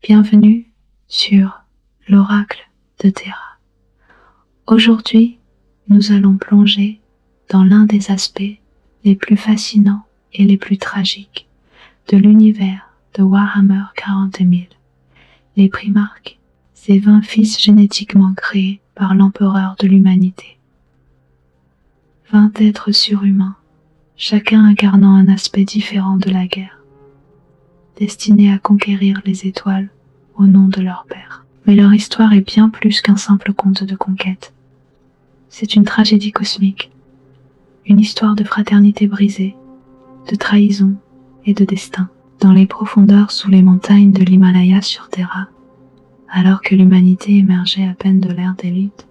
Bienvenue sur l'Oracle de Terra. Aujourd'hui, nous allons plonger dans l'un des aspects les plus fascinants et les plus tragiques de l'univers de Warhammer 40 000. Les Primarques, ces 20 fils génétiquement créés par l'empereur de l'humanité. 20 êtres surhumains, chacun incarnant un aspect différent de la guerre, destinés à conquérir les étoiles au nom de leur père. Mais leur histoire est bien plus qu'un simple conte de conquête. C'est une tragédie cosmique, une histoire de fraternité brisée, de trahison et de destin. Dans les profondeurs sous les montagnes de l'Himalaya sur Terra, alors que l'humanité émergeait à peine de l'ère des luttes,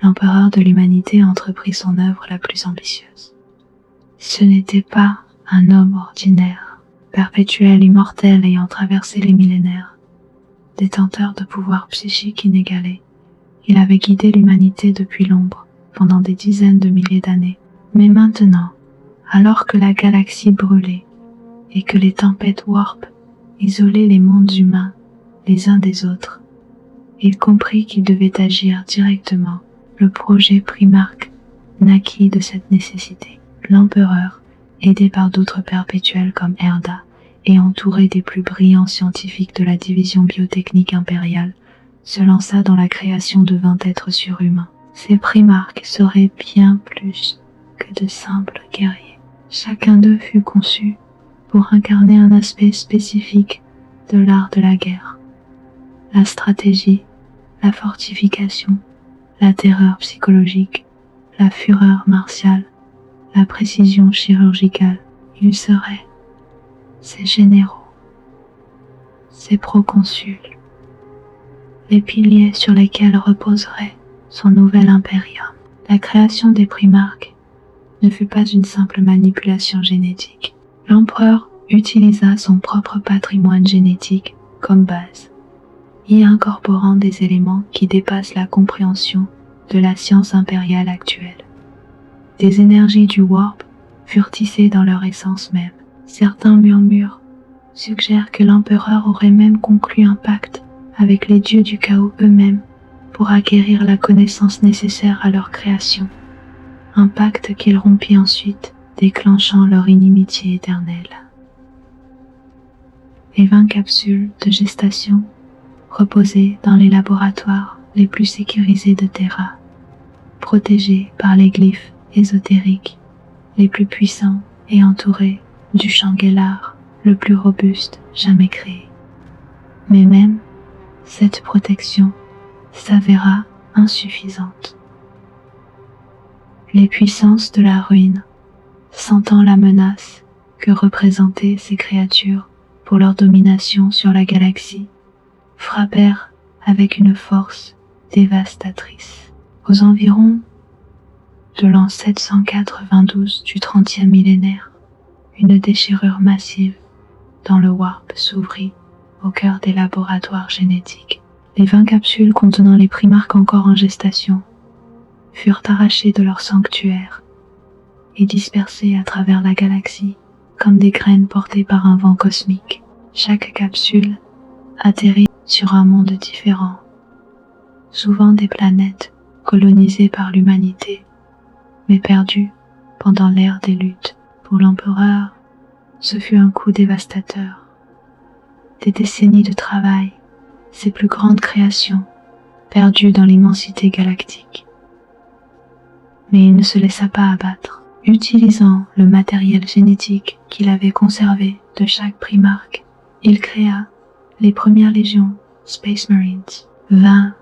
l'empereur de l'humanité a entrepris son œuvre la plus ambitieuse. Ce n'était pas un homme ordinaire, perpétuel, immortel, ayant traversé les millénaires, détenteur de pouvoirs psychiques inégalés. Il avait guidé l'humanité depuis l'ombre, pendant des dizaines de milliers d'années. Mais maintenant, alors que la galaxie brûlait, et que les tempêtes warp isolaient les mondes humains les uns des autres, il comprit qu'il devait agir directement. Le projet Primarque naquit de cette nécessité. L'empereur, aidé par d'autres perpétuels comme Erda, et entouré des plus brillants scientifiques de la division biotechnique impériale, se lança dans la création de 20 êtres surhumains. Ces Primarques seraient bien plus que de simples guerriers. Chacun d'eux fut conçu pour incarner un aspect spécifique de l'art de la guerre. La stratégie, la fortification, la terreur psychologique, la fureur martiale, la précision chirurgicale. Ils seraient ses généraux, ses proconsuls, les piliers sur lesquels reposerait son nouvel impérium. La création des Primarques ne fut pas une simple manipulation génétique. L'empereur utilisa son propre patrimoine génétique comme base, y incorporant des éléments qui dépassent la compréhension de la science impériale actuelle. Des énergies du warp furent tissées dans leur essence même. Certains murmures suggèrent que l'empereur aurait même conclu un pacte avec les dieux du chaos eux-mêmes pour acquérir la connaissance nécessaire à leur création. Un pacte qu'il rompit ensuite, déclenchant leur inimitié éternelle. Les 20 capsules de gestation reposaient dans les laboratoires les plus sécurisés de Terra, protégés par les glyphes ésotériques les plus puissants et entourés du champ Gellar le plus robuste jamais créé. Mais même cette protection s'avéra insuffisante. Les puissances de la ruine, sentant la menace que représentaient ces créatures pour leur domination sur la galaxie, frappèrent avec une force dévastatrice. Aux environs de l'an 792 du 30e millénaire, une déchirure massive dans le warp s'ouvrit au cœur des laboratoires génétiques. Les 20 capsules contenant les Primarques encore en gestation furent arrachées de leur sanctuaire et dispersées à travers la galaxie comme des graines portées par un vent cosmique. Chaque capsule atterrit sur un monde différent, souvent des planètes colonisées par l'humanité, mais perdues pendant l'ère des luttes. Pour l'empereur, ce fut un coup dévastateur. Des décennies de travail, ses plus grandes créations, perdues dans l'immensité galactique. Mais il ne se laissa pas abattre. Utilisant le matériel génétique qu'il avait conservé de chaque Primarque, il créa les premières légions Space Marines, 20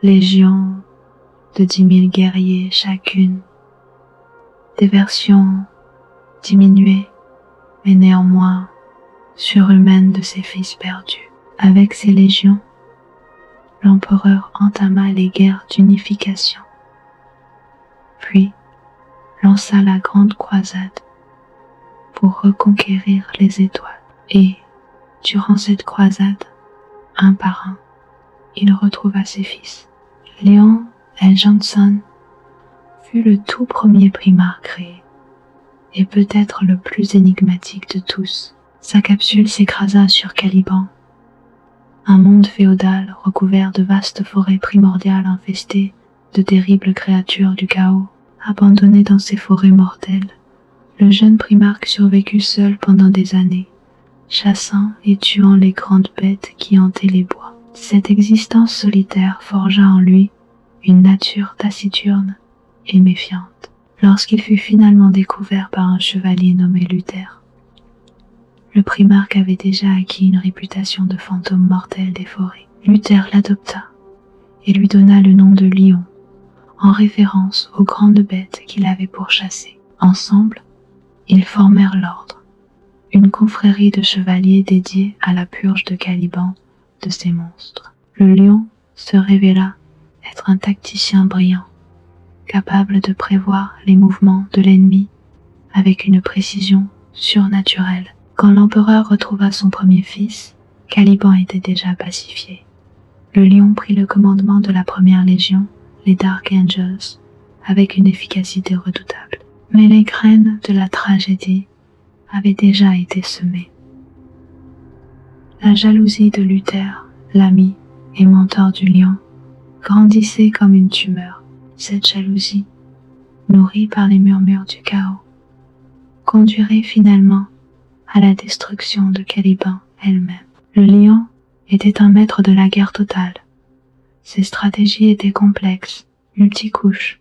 légions de 10 000 guerriers chacune, des versions diminuées, mais néanmoins surhumaines de ses fils perdus. Avec ces légions, l'empereur entama les guerres d'unification, puis lança la grande croisade pour reconquérir les étoiles. Et, durant cette croisade, un par un, il retrouva ses fils. Léon L. Johnson fut le tout premier Primarque créé, et peut-être le plus énigmatique de tous. Sa capsule s'écrasa sur Caliban, Un monde féodal recouvert de vastes forêts primordiales infestées de terribles créatures du chaos. Abandonné dans ces forêts mortelles, le jeune primarque survécut seul pendant des années, chassant et tuant les grandes bêtes qui hantaient les bois. Cette existence solitaire forgea en lui une nature taciturne et méfiante. Lorsqu'il fut finalement découvert par un chevalier nommé Luther, le primarque avait déjà acquis une réputation de fantôme mortel des forêts. Luther l'adopta et lui donna le nom de Lion, en référence aux grandes bêtes qu'il avait pourchassées. Ensemble, ils formèrent l'ordre, une confrérie de chevaliers dédiée à la purge de Caliban de ces monstres. Le lion se révéla être un tacticien brillant, capable de prévoir les mouvements de l'ennemi avec une précision surnaturelle. Quand l'empereur retrouva son premier fils, Caliban était déjà pacifié. Le lion prit le commandement de la première légion, les Dark Angels, avec une efficacité redoutable. Mais les graines de la tragédie avaient déjà été semées. La jalousie de Luther, l'ami et mentor du lion, grandissait comme une tumeur. Cette jalousie, nourrie par les murmures du chaos, conduirait finalement à la destruction de Caliban elle-même. Le lion était un maître de la guerre totale. Ses stratégies étaient complexes, multicouches,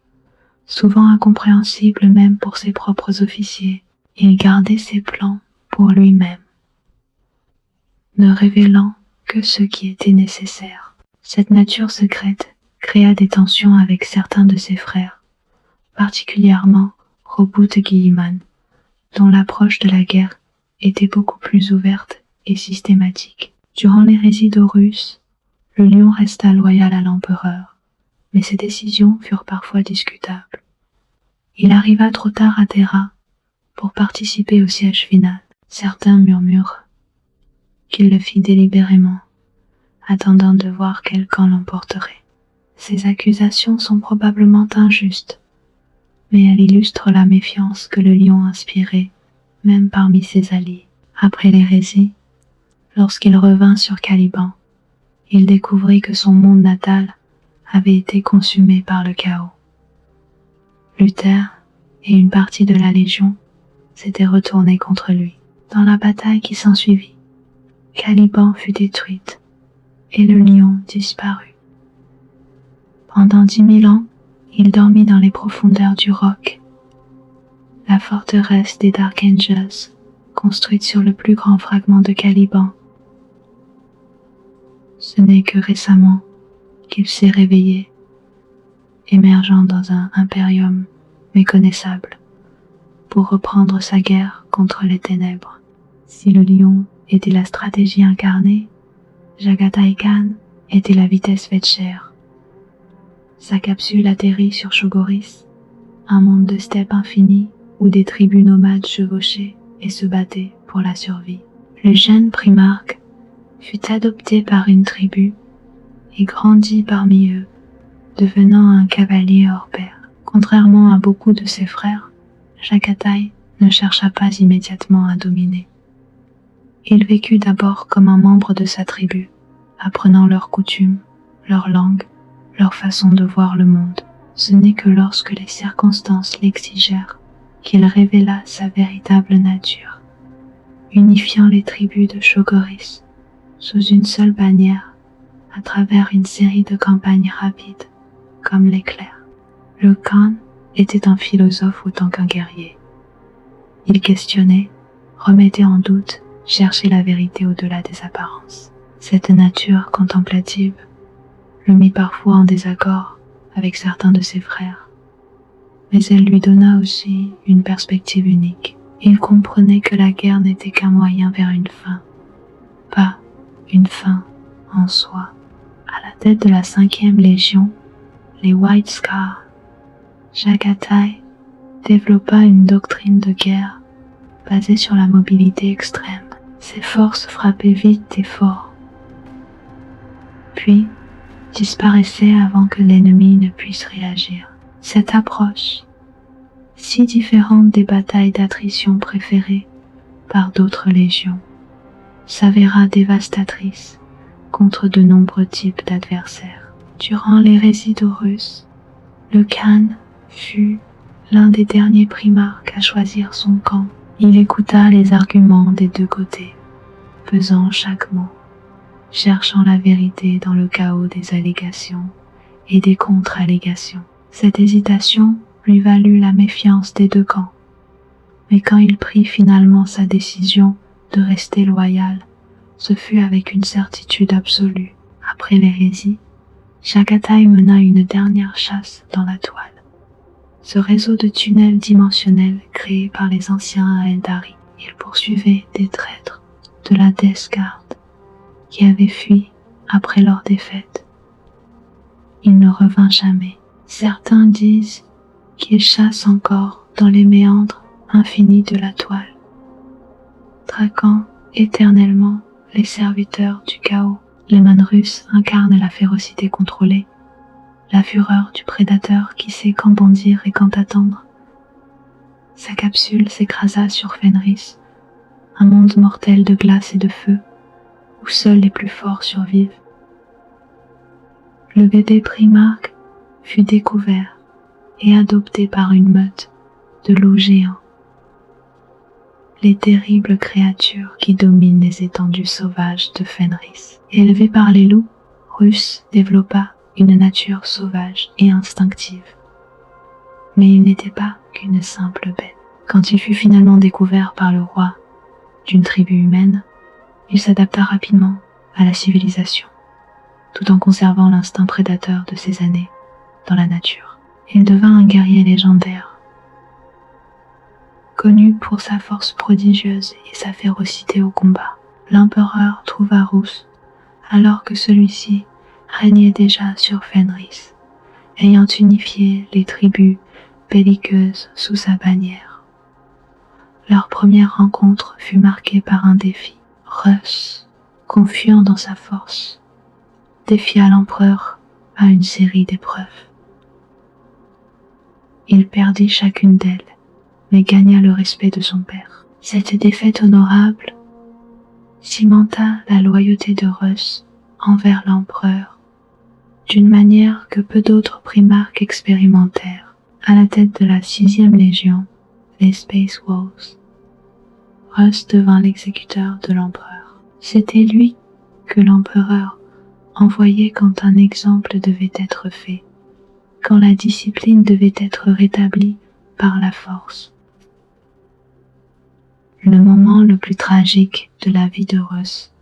souvent incompréhensibles même pour ses propres officiers. Il gardait ses plans pour lui-même, ne révélant que ce qui était nécessaire. Cette nature secrète créa des tensions avec certains de ses frères, particulièrement Roboute Guilliman, dont l'approche de la guerre était beaucoup plus ouverte et systématique. Durant l'hérésie d'Horus, le lion resta loyal à l'empereur, mais ses décisions furent parfois discutables. Il arriva trop tard à Terra pour participer au siège final. Certains murmurent qu'il le fit délibérément, attendant de voir quel camp l'emporterait. Ces accusations sont probablement injustes, mais elles illustrent la méfiance que le lion inspirait, même parmi ses alliés. Après l'hérésie, lorsqu'il revint sur Caliban, il découvrit que son monde natal avait été consumé par le chaos. Luther et une partie de la Légion s'étaient retournés contre lui. Dans la bataille qui s'ensuivit, Caliban fut détruite et le lion disparut. Pendant 10 000 ans, il dormit dans les profondeurs du roc, la forteresse des Dark Angels, construite sur le plus grand fragment de Caliban. Ce n'est que récemment qu'il s'est réveillé, émergeant dans un impérium méconnaissable, pour reprendre sa guerre contre les ténèbres. Si le lion était la stratégie incarnée, Jagatai Khan était la vitesse faite chair. Sa capsule atterrit sur Chogoris, un monde de steppes infinies où des tribus nomades chevauchaient et se battaient pour la survie. Le jeune primarque fut adopté par une tribu et grandit parmi eux, devenant un cavalier hors pair. Contrairement à beaucoup de ses frères, Jagatai ne chercha pas immédiatement à dominer. Il vécut d'abord comme un membre de sa tribu, apprenant leurs coutumes, leur langue, leur façon de voir le monde. Ce n'est que lorsque les circonstances l'exigèrent qu'il révéla sa véritable nature, unifiant les tribus de Chogoris sous une seule bannière à travers une série de campagnes rapides comme l'éclair. Le Khan était un philosophe autant qu'un guerrier. Il questionnait, remettait en doute, cherchait la vérité au-delà des apparences. Cette nature contemplative le mit parfois en désaccord avec certains de ses frères, mais elle lui donna aussi une perspective unique. Il comprenait que la guerre n'était qu'un moyen vers une fin, pas une fin en soi. À la tête de la 5e Légion, les White Scars, Jagatai développa une doctrine de guerre basée sur la mobilité extrême. Ses forces frappaient vite et fort, puis disparaissaient avant que l'ennemi ne puisse réagir. Cette approche, si différente des batailles d'attrition préférées par d'autres légions, s'avéra dévastatrice contre de nombreux types d'adversaires. Durant l'hérésie d'Horus, le Khan fut l'un des derniers primarques à choisir son camp. Il écouta les arguments des deux côtés, pesant chaque mot, cherchant la vérité dans le chaos des allégations et des contre-allégations. Cette hésitation lui valut la méfiance des deux camps. Mais quand il prit finalement sa décision de rester loyal, ce fut avec une certitude absolue. Après l'hérésie, Chagatai mena une dernière chasse dans la toile. Ce réseau de tunnels dimensionnels créé par les anciens à Eldari, il poursuivait des traîtres de la Death Guard qui avaient fui après leur défaite. Il ne revint jamais. Certains disent qu'il chasse encore dans les méandres infinis de la toile, traquant éternellement les serviteurs du chaos. Les Manrus incarnent la férocité contrôlée, la fureur du prédateur qui sait quand bondir et quand attendre. Sa capsule s'écrasa sur Fenris, un monde mortel de glace et de feu, où seuls les plus forts survivent. Le bébé Primarque fut découvert et adopté par une meute de loups géants, les terribles créatures qui dominent les étendues sauvages de Fenris. Élevé par les loups, Rus développa une nature sauvage et instinctive. Mais il n'était pas qu'une simple bête. Quand il fut finalement découvert par le roi d'une tribu humaine, il s'adapta rapidement à la civilisation, tout en conservant l'instinct prédateur de ses années dans la nature. Il devint un guerrier légendaire, connu pour sa force prodigieuse et sa férocité au combat. L'empereur trouva Rus alors que celui-ci régnait déjà sur Fenris, ayant unifié les tribus belliqueuses sous sa bannière. Leur première rencontre fut marquée par un défi. Rus, confiant dans sa force, défia l'empereur à une série d'épreuves. Il perdit chacune d'elles, mais gagna le respect de son père. Cette défaite honorable cimenta la loyauté de Rus envers l'empereur, d'une manière que peu d'autres primarques expérimentèrent. À la tête de la 6e Légion, les Space Wolves, Rus devint l'exécuteur de l'empereur. C'était lui que l'empereur envoyait quand un exemple devait être fait, quand la discipline devait être rétablie par la force. Le moment le plus tragique de la vie de Rus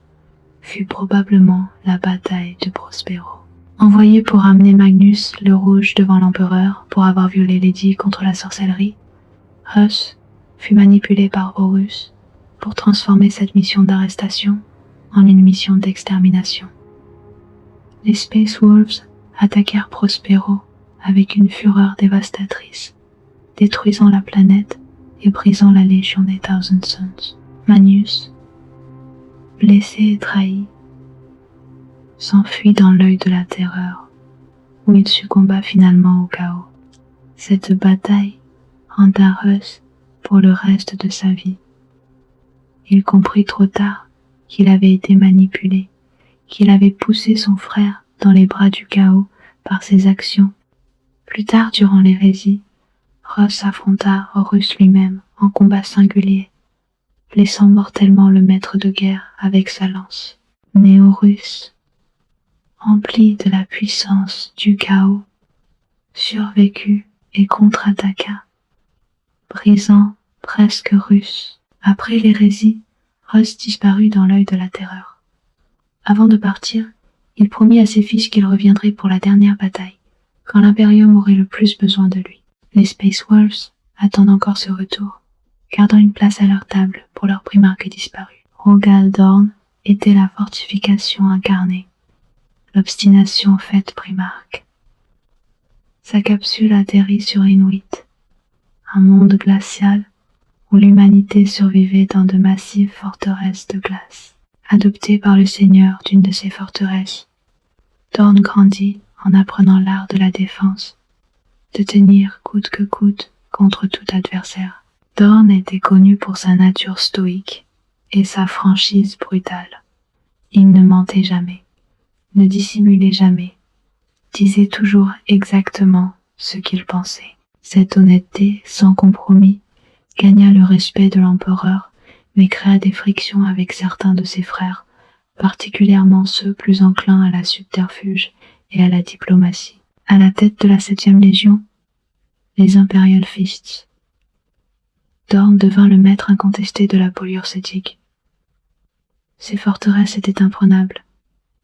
fut probablement la bataille de Prospero. Envoyé pour amener Magnus le Rouge devant l'empereur pour avoir violé Lady contre la sorcellerie, Rus fut manipulé par Horus pour transformer cette mission d'arrestation en une mission d'extermination. Les Space Wolves attaquèrent Prospero avec une fureur dévastatrice, détruisant la planète et brisant la Légion des Thousand Sons. Magnus, blessé et trahi, s'enfuit dans l'œil de la terreur, où il succomba finalement au chaos. Cette bataille hanta Rus pour le reste de sa vie. Il comprit trop tard qu'il avait été manipulé, qu'il avait poussé son frère dans les bras du chaos par ses actions. Plus tard, durant l'hérésie, Rus affronta Horus lui-même en combat singulier, blessant mortellement le maître de guerre avec sa lance. Mais Horus, empli de la puissance du chaos, survécut et contre-attaqua, brisant presque Rus. Après l'hérésie, Rus disparut dans l'œil de la terreur. Avant de partir, il promit à ses fils qu'il reviendrait pour la dernière bataille, quand l'Imperium aurait le plus besoin de lui. Les Space Wolves attendent encore ce retour, gardant une place à leur table pour leur primarque disparu. Rogal Dorn était la fortification incarnée, l'obstination faite primarque. Sa capsule atterrit sur Inuit, un monde glacial où l'humanité survivait dans de massives forteresses de glace. Adopté par le seigneur d'une de ces forteresses, Dorn grandit en apprenant l'art de la défense, de tenir coûte que coûte contre tout adversaire. Dorn était connu pour sa nature stoïque et sa franchise brutale. Il ne mentait jamais. ne dissimulait jamais, disait toujours exactement ce qu'il pensait. Cette honnêteté, sans compromis, gagna le respect de l'empereur, mais créa des frictions avec certains de ses frères, particulièrement ceux plus enclins à la subterfuge et à la diplomatie. À la tête de la 7e Légion, les Imperial Fists, Dorn devint le maître incontesté de la poliure cétique. Ses forteresses étaient imprenables,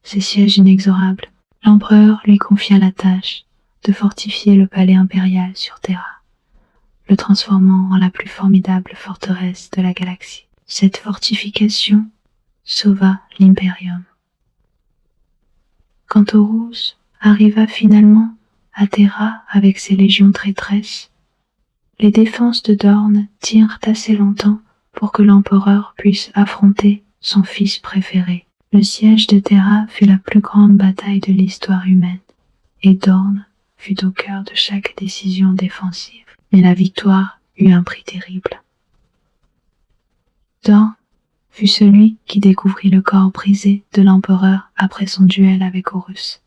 ses sièges inexorables. L'empereur lui confia la tâche de fortifier le palais impérial sur Terra, le transformant en la plus formidable forteresse de la galaxie. Cette fortification sauva l'Imperium. Quand Horus arriva finalement à Terra avec ses légions traîtresses, les défenses de Dorn tinrent assez longtemps pour que l'empereur puisse affronter son fils préféré. Le siège de Terra fut la plus grande bataille de l'histoire humaine, et Dorn fut au cœur de chaque décision défensive. Mais la victoire eut un prix terrible. Dorn fut celui qui découvrit le corps brisé de l'empereur après son duel avec Horus.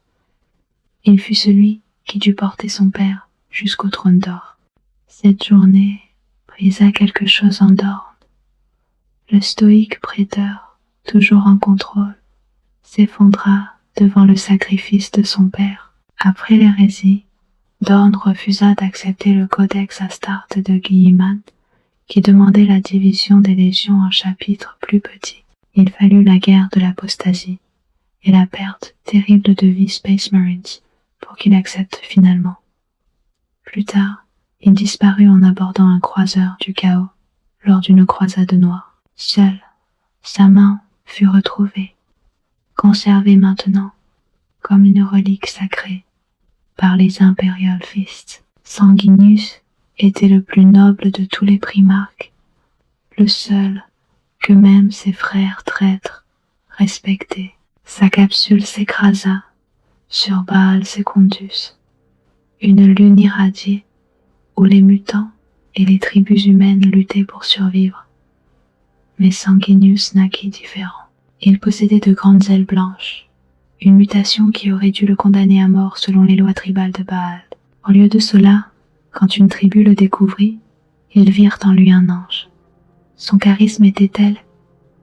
Il fut celui qui dut porter son père jusqu'au trône d'or. Cette journée brisa quelque chose en Dorn. Le stoïque prêteur, toujours en contrôle, s'effondra devant le sacrifice de son père. Après l'hérésie, Dorn refusa d'accepter le codex Astarte de Guilliman, qui demandait la division des légions en chapitres plus petits. Il fallut la guerre de l'apostasie et la perte terrible de vie Space Marines pour qu'il accepte finalement. Plus tard, il disparut en abordant un croiseur du chaos lors d'une croisade noire. Seule, sa main fut retrouvée, conservée maintenant comme une relique sacrée par les Imperial Fists. Sanguinius était le plus noble de tous les primarques, le seul que même ses frères traîtres respectaient. Sa capsule s'écrasa sur Baal Secundus, une lune irradiée où les mutants et les tribus humaines luttaient pour survivre. Mais Sanguinius naquit différent. Il possédait de grandes ailes blanches, une mutation qui aurait dû le condamner à mort selon les lois tribales de Baal. Au lieu de cela, quand une tribu le découvrit, ils virent en lui un ange. Son charisme était tel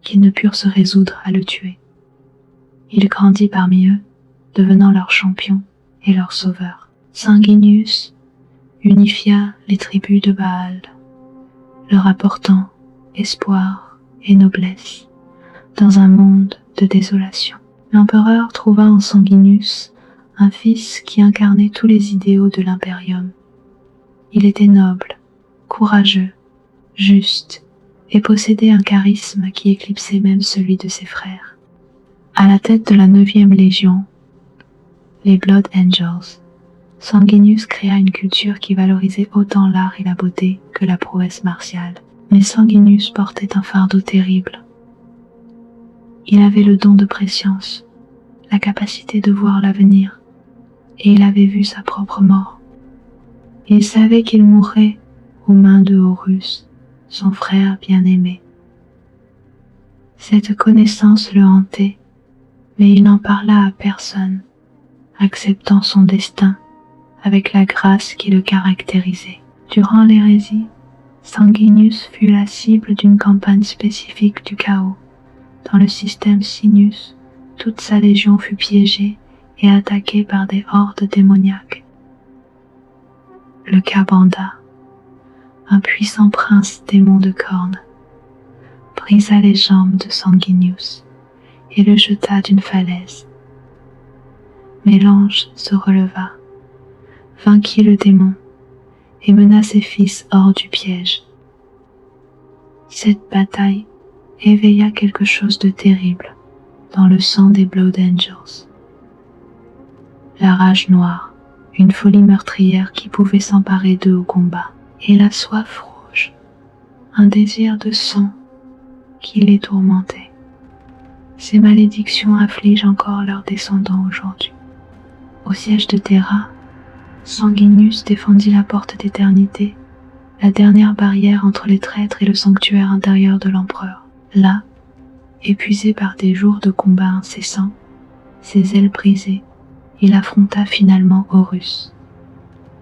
qu'ils ne purent se résoudre à le tuer. Il grandit parmi eux, devenant leur champion et leur sauveur. Sanguinius unifia les tribus de Baal, leur apportant espoir et noblesse dans un monde de désolation. L'empereur trouva en Sanguinius un fils qui incarnait tous les idéaux de l'Imperium. Il était noble, courageux, juste et possédait un charisme qui éclipsait même celui de ses frères. À la tête de la 9e Légion, les Blood Angels, Sanguinius créa une culture qui valorisait autant l'art et la beauté que la prouesse martiale. Mais Sanguinius portait un fardeau terrible. Il avait le don de prescience, la capacité de voir l'avenir, et il avait vu sa propre mort. Il savait qu'il mourrait aux mains de Horus, son frère bien-aimé. Cette connaissance le hantait, mais il n'en parla à personne, acceptant son destin avec la grâce qui le caractérisait. Durant l'hérésie, Sanguinius fut la cible d'une campagne spécifique du chaos. Dans le système Sinus, toute sa légion fut piégée et attaquée par des hordes démoniaques. Le Kabanda, un puissant prince démon de cornes, brisa les jambes de Sanguinius et le jeta d'une falaise. Mais l'ange se releva, vainquit le démon et mena ses fils hors du piège. Cette bataille éveilla quelque chose de terrible dans le sang des Blood Angels. La rage noire, une folie meurtrière qui pouvait s'emparer d'eux au combat, et la soif rouge, un désir de sang qui les tourmentait. Ces malédictions affligent encore leurs descendants aujourd'hui. Au siège de Terra, Sanguinius défendit la porte d'éternité, la dernière barrière entre les traîtres et le sanctuaire intérieur de l'empereur. Là, épuisé par des jours de combats incessants, ses ailes brisées, il affronta finalement Horus.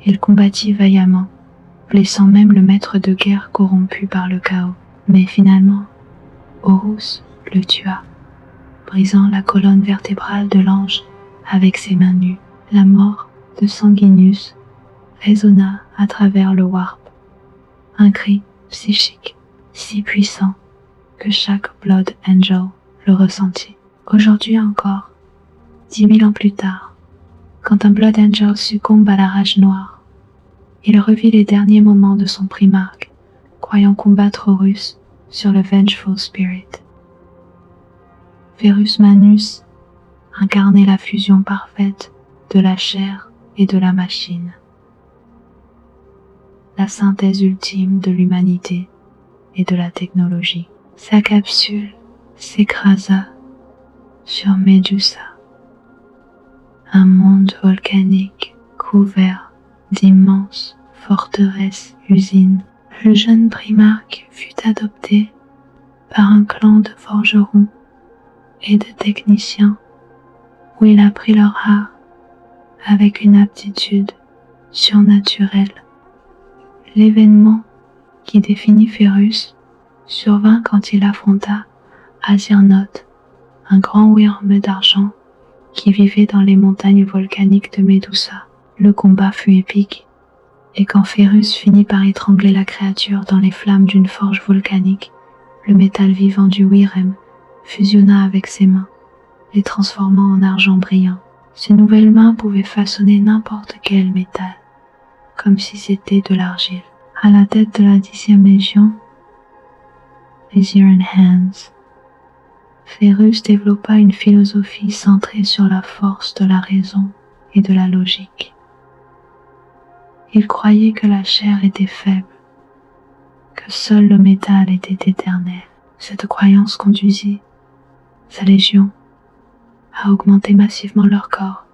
Il combattit vaillamment, blessant même le maître de guerre corrompu par le chaos. Mais finalement, Horus le tua, brisant la colonne vertébrale de l'ange avec ses mains nues. La mort de Sanguinius résonna à travers le warp, un cri psychique si puissant que chaque Blood Angel le ressentit. Aujourd'hui encore, 10 000 ans plus tard, quand un Blood Angel succombe à la rage noire, il revit les derniers moments de son primarque, croyant combattre Horus sur le Vengeful Spirit. Ferrus Manus incarnait la fusion parfaite de la chair et de la machine, la synthèse ultime de l'humanité et de la technologie. Sa capsule s'écrasa sur Medusa, un monde volcanique couvert d'immenses forteresses-usines. Le jeune primarque fut adopté par un clan de forgerons et de techniciens où il apprit leur art avec une aptitude surnaturelle. L'événement qui définit Ferrus survint quand il affronta Azyrnoth, un grand wyrm d'argent qui vivait dans les montagnes volcaniques de Medusa. Le combat fut épique, et quand Ferrus finit par étrangler la créature dans les flammes d'une forge volcanique, le métal vivant du wyrm fusionna avec ses mains, les transformant en argent brillant. Ces nouvelles mains pouvaient façonner n'importe quel métal, comme si c'était de l'argile. À la tête de la 10e Légion, les Iron Hands, Ferrus développa une philosophie centrée sur la force de la raison et de la logique. Il croyait que la chair était faible, que seul le métal était éternel. Cette croyance conduisit sa légion à augmenter massivement leur corps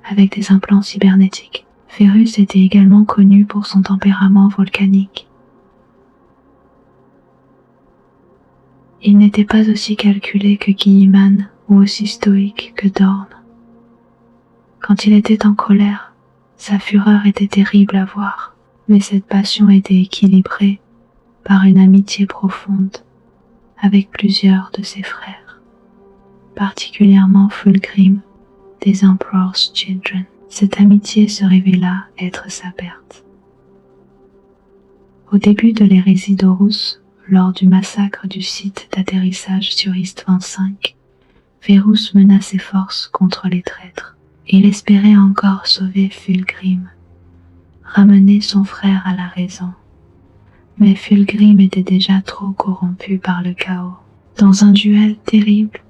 avec des implants cybernétiques. Ferrus était également connu pour son tempérament volcanique. Il n'était pas aussi calculé que Guilliman ou aussi stoïque que Dorn. Quand il était en colère, sa fureur était terrible à voir, mais cette passion était équilibrée par une amitié profonde avec plusieurs de ses frères, particulièrement Fulgrim des Emperor's Children. Cette amitié se révéla être sa perte. Au début de l'hérésie d'Horus, lors du massacre du site d'atterrissage sur East 25, Ferrus mena ses forces contre les traîtres. Il espérait encore sauver Fulgrim, ramener son frère à la raison. Mais Fulgrim était déjà trop corrompu par le chaos. Dans un duel terrible,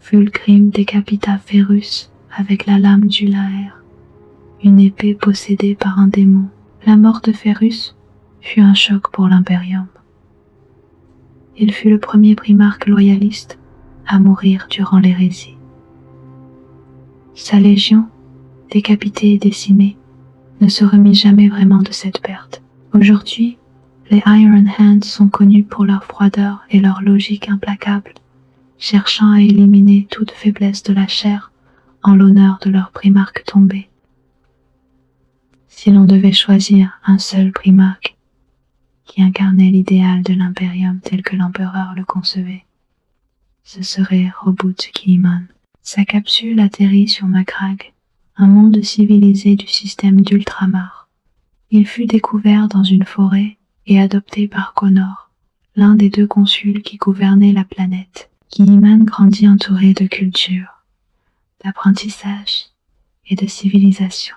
Fulgrim décapita Ferrus avec la lame du Laer, une épée possédée par un démon. La mort de Ferrus fut un choc pour l'Imperium. Il fut le premier primarque loyaliste à mourir durant l'hérésie. Sa légion, décapitée et décimée, ne se remit jamais vraiment de cette perte. Aujourd'hui, les Iron Hands sont connus pour leur froideur et leur logique implacable, cherchant à éliminer toute faiblesse de la chair en l'honneur de leur primarque tombé. Si l'on devait choisir un seul primarque qui incarnait l'idéal de l'Imperium tel que l'empereur le concevait, ce serait Robut Guilliman. Sa capsule atterrit sur Macragge, un monde civilisé du système d'Ultramar. Il fut découvert dans une forêt et adopté par Connor, l'un des 2 consuls qui gouvernaient la planète. Guilliman grandit entouré de culture, d'apprentissage et de civilisation.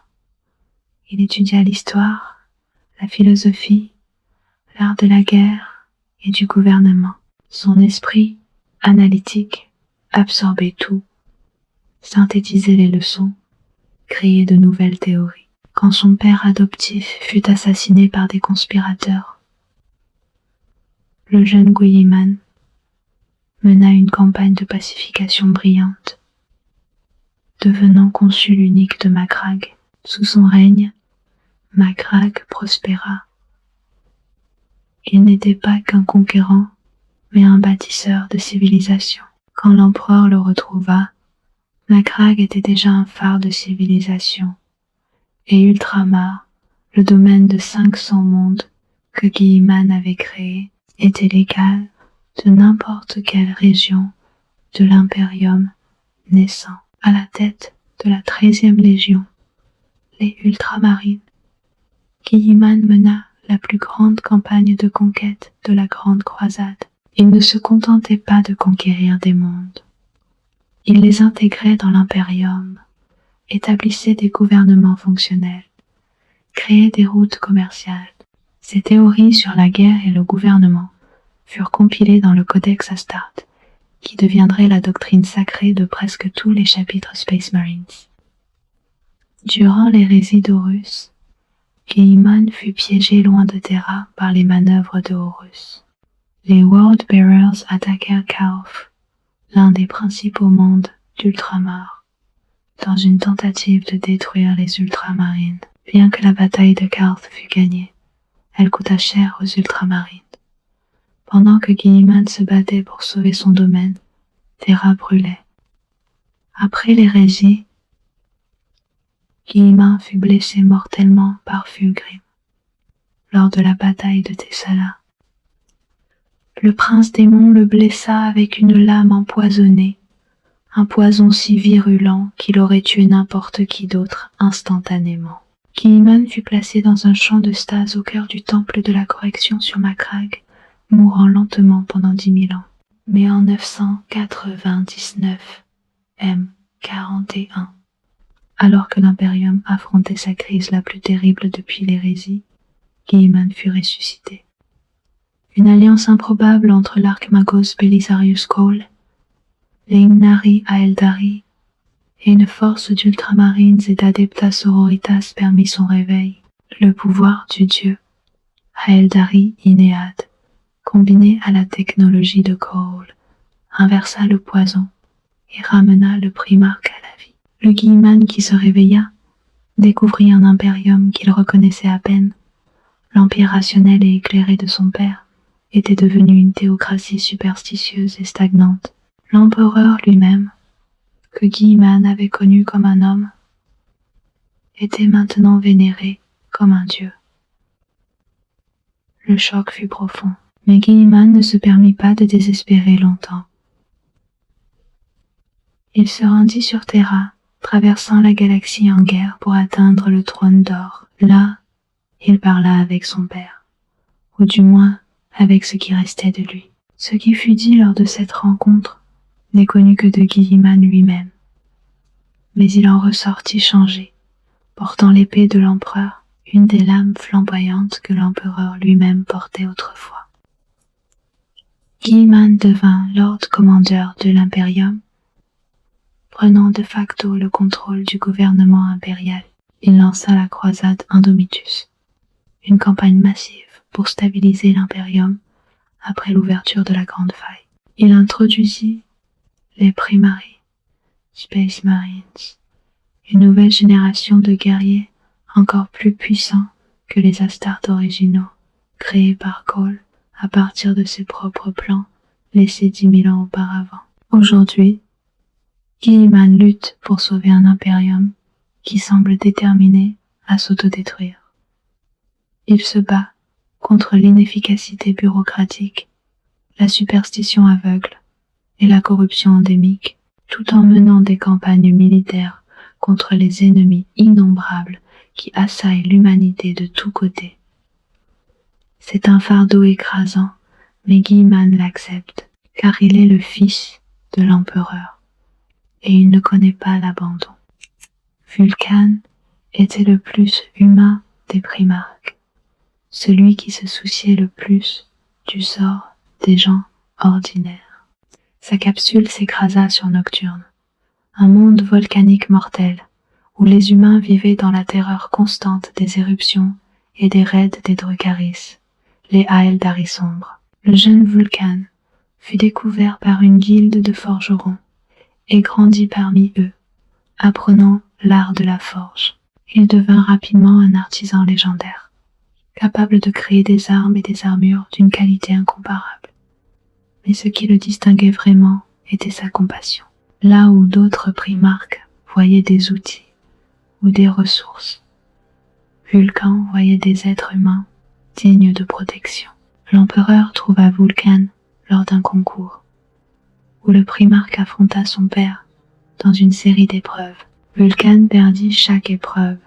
Il étudia l'histoire, la philosophie, l'art de la guerre et du gouvernement. Son esprit, analytique, absorbait tout, synthétisait les leçons, créait de nouvelles théories. Quand son père adoptif fut assassiné par des conspirateurs, le jeune Guilliman mena une campagne de pacification brillante, devenant consul unique de Macragge. Sous son règne, Macragge prospéra. Il n'était pas qu'un conquérant, mais un bâtisseur de civilisation. Quand l'empereur le retrouva, Macragge était déjà un phare de civilisation, et Ultramar, le domaine de 500 mondes que Guilliman avait créé, était l'égal de n'importe quelle région de l'Imperium naissant. À la tête de la 13e Légion, les Ultramarines, Guilliman mena la plus grande campagne de conquête de la Grande Croisade. Il ne se contentait pas de conquérir des mondes. Il les intégrait dans l'Imperium, établissait des gouvernements fonctionnels, créait des routes commerciales. Ses théories sur la guerre et le gouvernement furent compilées dans le Codex Astarte, qui deviendrait la doctrine sacrée de presque tous les chapitres Space Marines. Durant l'hérésie d'Horus, Guilliman fut piégé loin de Terra par les manœuvres de Horus. Les World Bearers attaquèrent Kaof, l'un des principaux mondes d'Ultramar, dans une tentative de détruire les Ultramarines. Bien que la bataille de Qarth fut gagnée, elle coûta cher aux Ultramarines. Pendant que Guilliman se battait pour sauver son domaine, Terra brûlait. Après l'hérésie, Guilliman fut blessé mortellement par Fulgrim lors de la bataille de Thessala. Le prince démon le blessa avec une lame empoisonnée, un poison si virulent qu'il aurait tué n'importe qui d'autre instantanément. Guilliman fut placé dans un champ de stase au cœur du temple de la correction sur Macragge, mourant lentement pendant 10 000 ans. Mais en 999 M41, alors que l'Imperium affrontait sa crise la plus terrible depuis l'hérésie, Guilliman fut ressuscité. Une alliance improbable entre l'Archmagos Belisarius Cawl, les Inari Aeldari et une force d'ultramarines et d'adeptas sororitas permit son réveil. Le pouvoir du dieu Aeldari Inéad, combiné à la technologie de Cawl, inversa le poison et ramena le primarque à la vie. Le Guilliman qui se réveilla découvrit un impérium qu'il reconnaissait à peine. L'empire rationnel et éclairé de son père était devenu une théocratie superstitieuse et stagnante. L'empereur lui-même, que Guilliman avait connu comme un homme, était maintenant vénéré comme un dieu. Le choc fut profond, mais Guilliman ne se permit pas de désespérer longtemps. Il se rendit sur Terra, traversant la galaxie en guerre pour atteindre le trône d'or. Là, il parla avec son père, ou du moins avec ce qui restait de lui. Ce qui fut dit lors de cette rencontre n'est connu que de Guilliman lui-même. Mais il en ressortit changé, portant l'épée de l'empereur, une des lames flamboyantes que l'empereur lui-même portait autrefois. Guilliman devint Lord Commander de l'Imperium, prenant de facto le contrôle du gouvernement impérial. Il lança la croisade Indomitus, une campagne massive pour stabiliser l'Imperium après l'ouverture de la Grande Faille. Il introduisit les Primaries, Space Marines, une nouvelle génération de guerriers encore plus puissants que les Astartes originaux, créés par Cawl à partir de ses propres plans laissés 10 000 ans auparavant. Aujourd'hui, Guilliman lutte pour sauver un impérium qui semble déterminé à s'autodétruire. Il se bat contre l'inefficacité bureaucratique, la superstition aveugle et la corruption endémique, tout en menant des campagnes militaires contre les ennemis innombrables qui assaillent l'humanité de tous côtés. C'est un fardeau écrasant, mais Guilliman l'accepte, car il est le fils de l'empereur, et il ne connaît pas l'abandon. Vulcan était le plus humain des primarques, celui qui se souciait le plus du sort des gens ordinaires. Sa capsule s'écrasa sur Nocturne, un monde volcanique mortel, où les humains vivaient dans la terreur constante des éruptions et des raids des Drukhariss, les Aeldari sombres. Le jeune Vulcan fut découvert par une guilde de forgerons et grandit parmi eux, apprenant l'art de la forge. Il devint rapidement un artisan légendaire, capable de créer des armes et des armures d'une qualité incomparable. Mais ce qui le distinguait vraiment était sa compassion. là où d'autres primarques voyaient des outils ou des ressources. Vulcan voyait des êtres humains dignes de protection. L'empereur trouva Vulcan lors d'un concours, où le primarque affronta son père dans une série d'épreuves. Vulcan perdit chaque épreuve,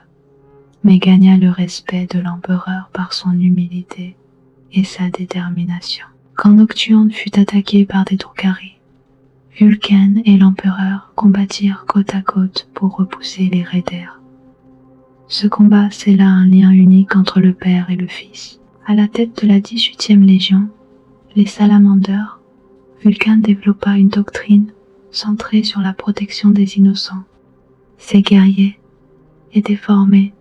mais gagna le respect de l'empereur par son humilité et sa détermination. Quand Nocturne fut attaqué par des Drukhari, Vulcan et l'empereur combattirent côte à côte pour repousser les raiders. Ce combat scella un lien unique entre le père et le fils. À la tête de la 18e Légion, les Salamanders, Vulcan développa une doctrine centrée sur la protection des innocents. Ces guerriers étaient formés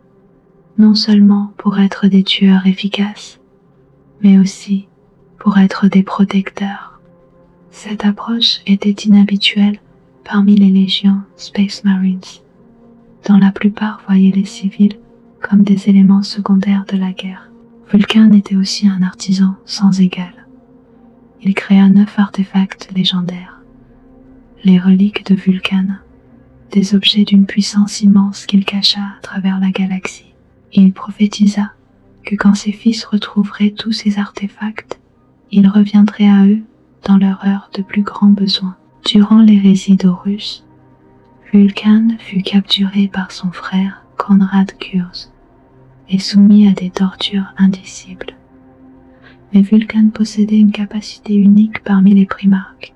non seulement pour être des tueurs efficaces, mais aussi pour être des protecteurs. Cette approche était inhabituelle parmi les légions Space Marines, dont la plupart voyaient les civils comme des éléments secondaires de la guerre. Vulcan était aussi un artisan sans égal. Il créa 9 artefacts légendaires, les reliques de Vulcan, des objets d'une puissance immense qu'il cacha à travers la galaxie. Il prophétisa que quand ses fils retrouveraient tous ces artefacts, il reviendrait à eux dans leur heure de plus grand besoin. Durant l'hérésie d'Horus, Vulcan fut capturé par son frère Konrad Curze et soumis à des tortures indicibles. Mais Vulcan possédait une capacité unique parmi les primarques.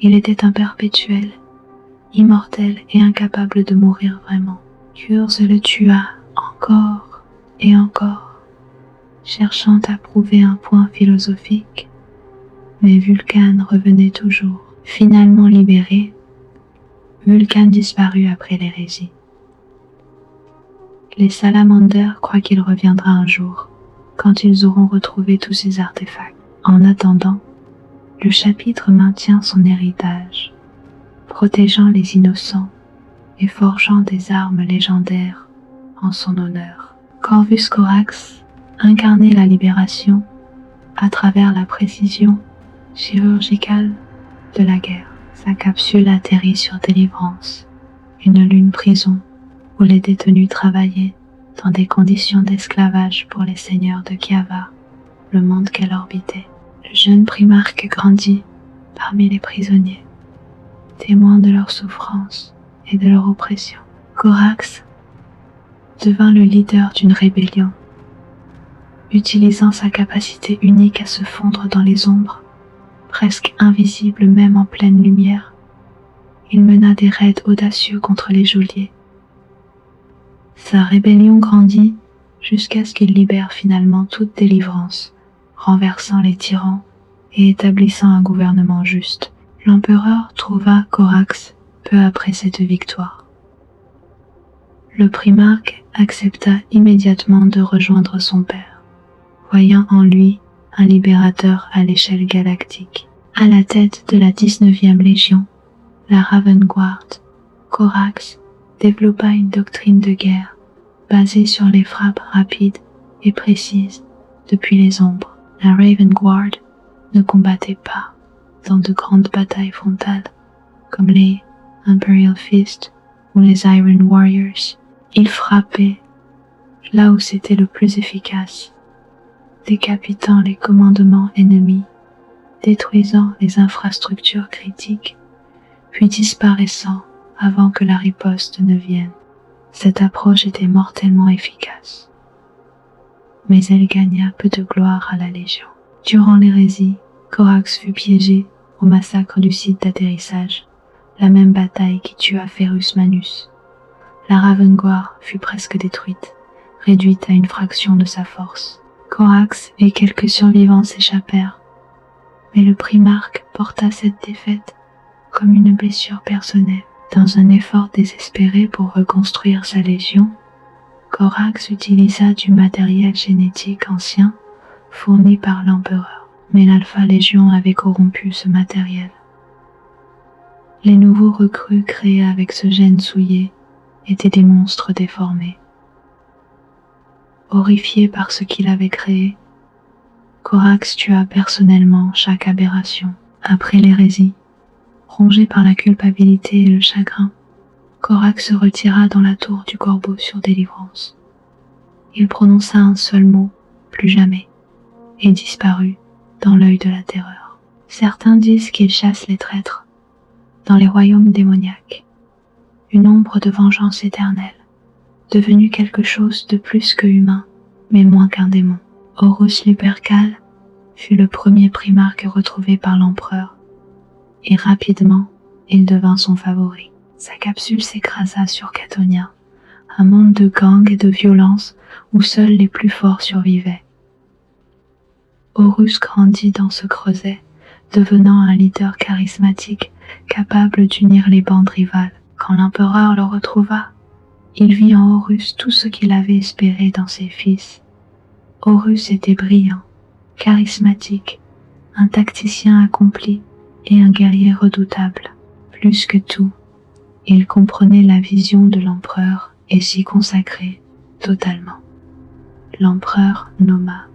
Il était un perpétuel, immortel et incapable de mourir vraiment. Curze le tua encore et encore, cherchant à prouver un point philosophique, mais Vulcan revenait toujours. Finalement libéré, Vulcan disparut après l'hérésie. Les Salamanders croient qu'il reviendra un jour, quand ils auront retrouvé tous ces artefacts. En attendant, le chapitre maintient son héritage, protégeant les innocents et forgeant des armes légendaires en son honneur. Corvus Corax incarnait la libération à travers la précision chirurgicale de la guerre. Sa capsule atterrit sur Délivrance, une lune prison où les détenus travaillaient dans des conditions d'esclavage pour les seigneurs de Kiava, le monde qu'elle orbitait. Le jeune primarque grandit parmi les prisonniers, témoin de leur souffrance et de leur oppression. Corax devint le leader d'une rébellion, utilisant sa capacité unique à se fondre dans les ombres, presque invisible même en pleine lumière. Il mena des raids audacieux contre les geôliers. Sa rébellion grandit jusqu'à ce qu'il libère finalement toute Délivrance, renversant les tyrans et établissant un gouvernement juste. L'empereur trouva Corax peu après cette victoire. Le primarque accepta immédiatement de rejoindre son père, voyant en lui un libérateur à l'échelle galactique. À la tête de la 19e Légion, la Raven Guard, Corax développa une doctrine de guerre basée sur les frappes rapides et précises depuis les ombres. La Raven Guard ne combattait pas dans de grandes batailles frontales comme les Imperial Fist ou les Iron Warriors. Ils frappaient là où c'était le plus efficace, décapitant les commandements ennemis, détruisant les infrastructures critiques, puis disparaissant avant que la riposte ne vienne. Cette approche était mortellement efficace, mais elle gagna peu de gloire à la Légion. Durant l'hérésie, Corax fut piégé au massacre du site d'atterrissage, la même bataille qui tua Ferrus Manus. La Raven Guard fut presque détruite, réduite à une fraction de sa force. Corax et quelques survivants s'échappèrent, mais le primarque porta cette défaite comme une blessure personnelle. Dans un effort désespéré pour reconstruire sa légion, Corax utilisa du matériel génétique ancien fourni par l'empereur, mais l'Alpha Légion avait corrompu ce matériel. Les nouveaux recrues créés avec ce gène souillé étaient des monstres déformés. Horrifié par ce qu'il avait créé, Corax tua personnellement chaque aberration. Après l'hérésie, Rongé par la culpabilité et le chagrin, Korak se retira dans la tour du corbeau sur délivrance. Il prononça un seul mot, plus jamais, et disparut dans l'œil de la terreur. Certains disent qu'il chasse les traîtres dans les royaumes démoniaques, une ombre de vengeance éternelle, devenue quelque chose de plus que humain, mais moins qu'un démon. Horus Lupercal fut le premier primarque retrouvé par l'empereur, et rapidement, il devint son favori. Sa capsule s'écrasa sur Catonia, un monde de gangs et de violence où seuls les plus forts survivaient. Horus grandit dans ce creuset, devenant un leader charismatique capable d'unir les bandes rivales. Quand l'empereur le retrouva, il vit en Horus tout ce qu'il avait espéré dans ses fils. Horus était brillant, charismatique, un tacticien accompli et un guerrier redoutable. Plus que tout, il comprenait la vision de l'empereur et s'y consacrait totalement. L'empereur nomma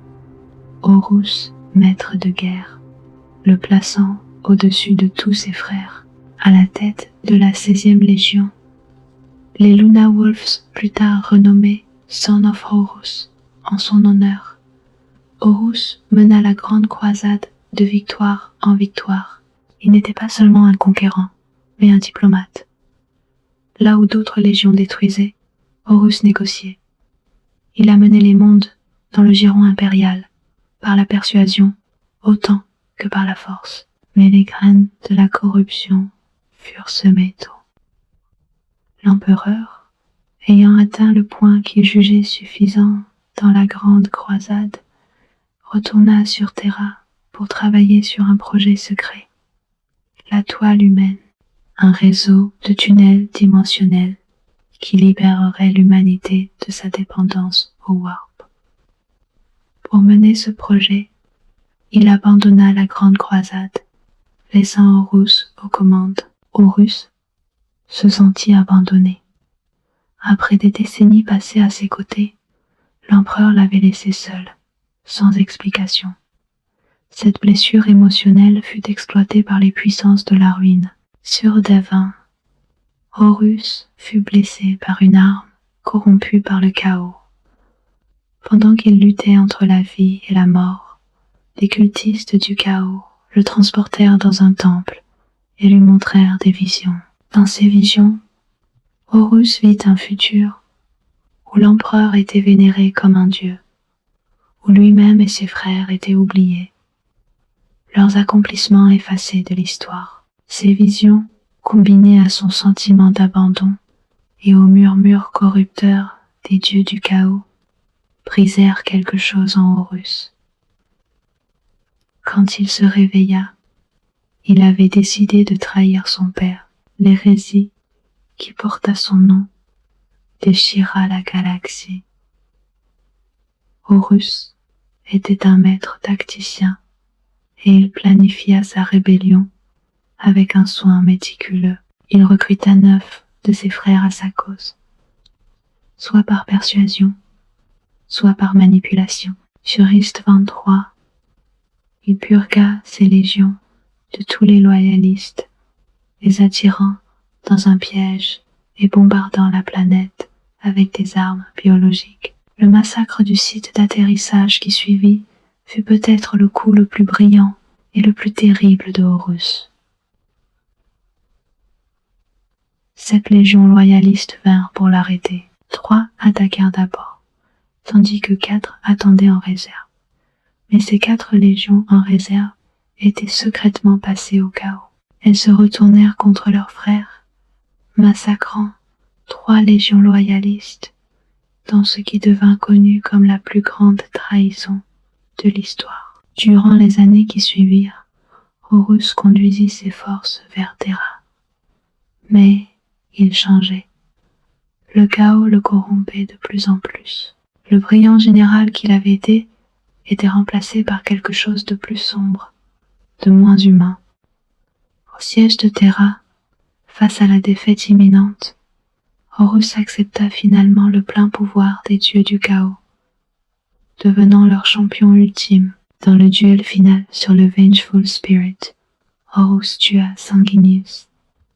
Horus maître de guerre, le plaçant au-dessus de tous ses frères, à la tête de la 16e Légion. Les Luna Wolves, plus tard renommés Son of Horus, en son honneur. Horus mena la grande croisade de victoire en victoire. Il n'était pas seulement un conquérant, mais un diplomate. Là où d'autres légions détruisaient, Horus négociait. Il amenait les mondes dans le giron impérial, par la persuasion, autant que par la force. Mais les graines de la corruption furent semées tôt. L'empereur, ayant atteint le point qu'il jugeait suffisant dans la grande croisade, retourna sur Terra pour travailler sur un projet secret. La toile humaine, un réseau de tunnels dimensionnels qui libérerait l'humanité de sa dépendance au Warp. Pour mener ce projet, il abandonna la grande croisade, laissant Horus aux commandes. Horus se sentit abandonné. Après des décennies passées à ses côtés, l'empereur l'avait laissé seul, sans explication. Cette blessure émotionnelle fut exploitée par les puissances de la ruine. Sur Davin, Horus fut blessé par une arme corrompue par le chaos. Pendant qu'il luttait entre la vie et la mort, les cultistes du chaos le transportèrent dans un temple et lui montrèrent des visions. Dans ces visions, Horus vit un futur où l'empereur était vénéré comme un dieu, où lui-même et ses frères étaient oubliés, leurs accomplissements effacés de l'histoire. Ces visions, combinées à son sentiment d'abandon et au murmure corrupteur des dieux du chaos, brisèrent quelque chose en Horus. Quand il se réveilla, il avait décidé de trahir son père. L'hérésie qui porta son nom déchira la galaxie. Horus était un maître tacticien et il planifia sa rébellion avec un soin méticuleux. Il recruta 9 de ses frères à sa cause, soit par persuasion, soit par manipulation. Sur Ist 23, il purgua ses légions de tous les loyalistes, les attirant dans un piège et bombardant la planète avec des armes biologiques. Le massacre du site d'atterrissage qui suivit fut peut-être le coup le plus brillant et le plus terrible de Horus. 7 légions loyalistes vinrent pour l'arrêter. 3 attaquèrent d'abord, tandis que 4 attendaient en réserve. Mais ces 4 légions en réserve étaient secrètement passées au chaos. Elles se retournèrent contre leurs frères, massacrant 3 légions loyalistes dans ce qui devint connu comme la plus grande trahison de l'histoire. Durant les années qui suivirent, Horus conduisit ses forces vers Terra. Mais il changeait. Le chaos le corrompait de plus en plus. Le brillant général qu'il avait été était remplacé par quelque chose de plus sombre, de moins humain. Au siège de Terra, face à la défaite imminente, Horus accepta finalement le plein pouvoir des dieux du chaos, devenant leur champion ultime. Dans le duel final sur le Vengeful Spirit, Horus tua Sanguinius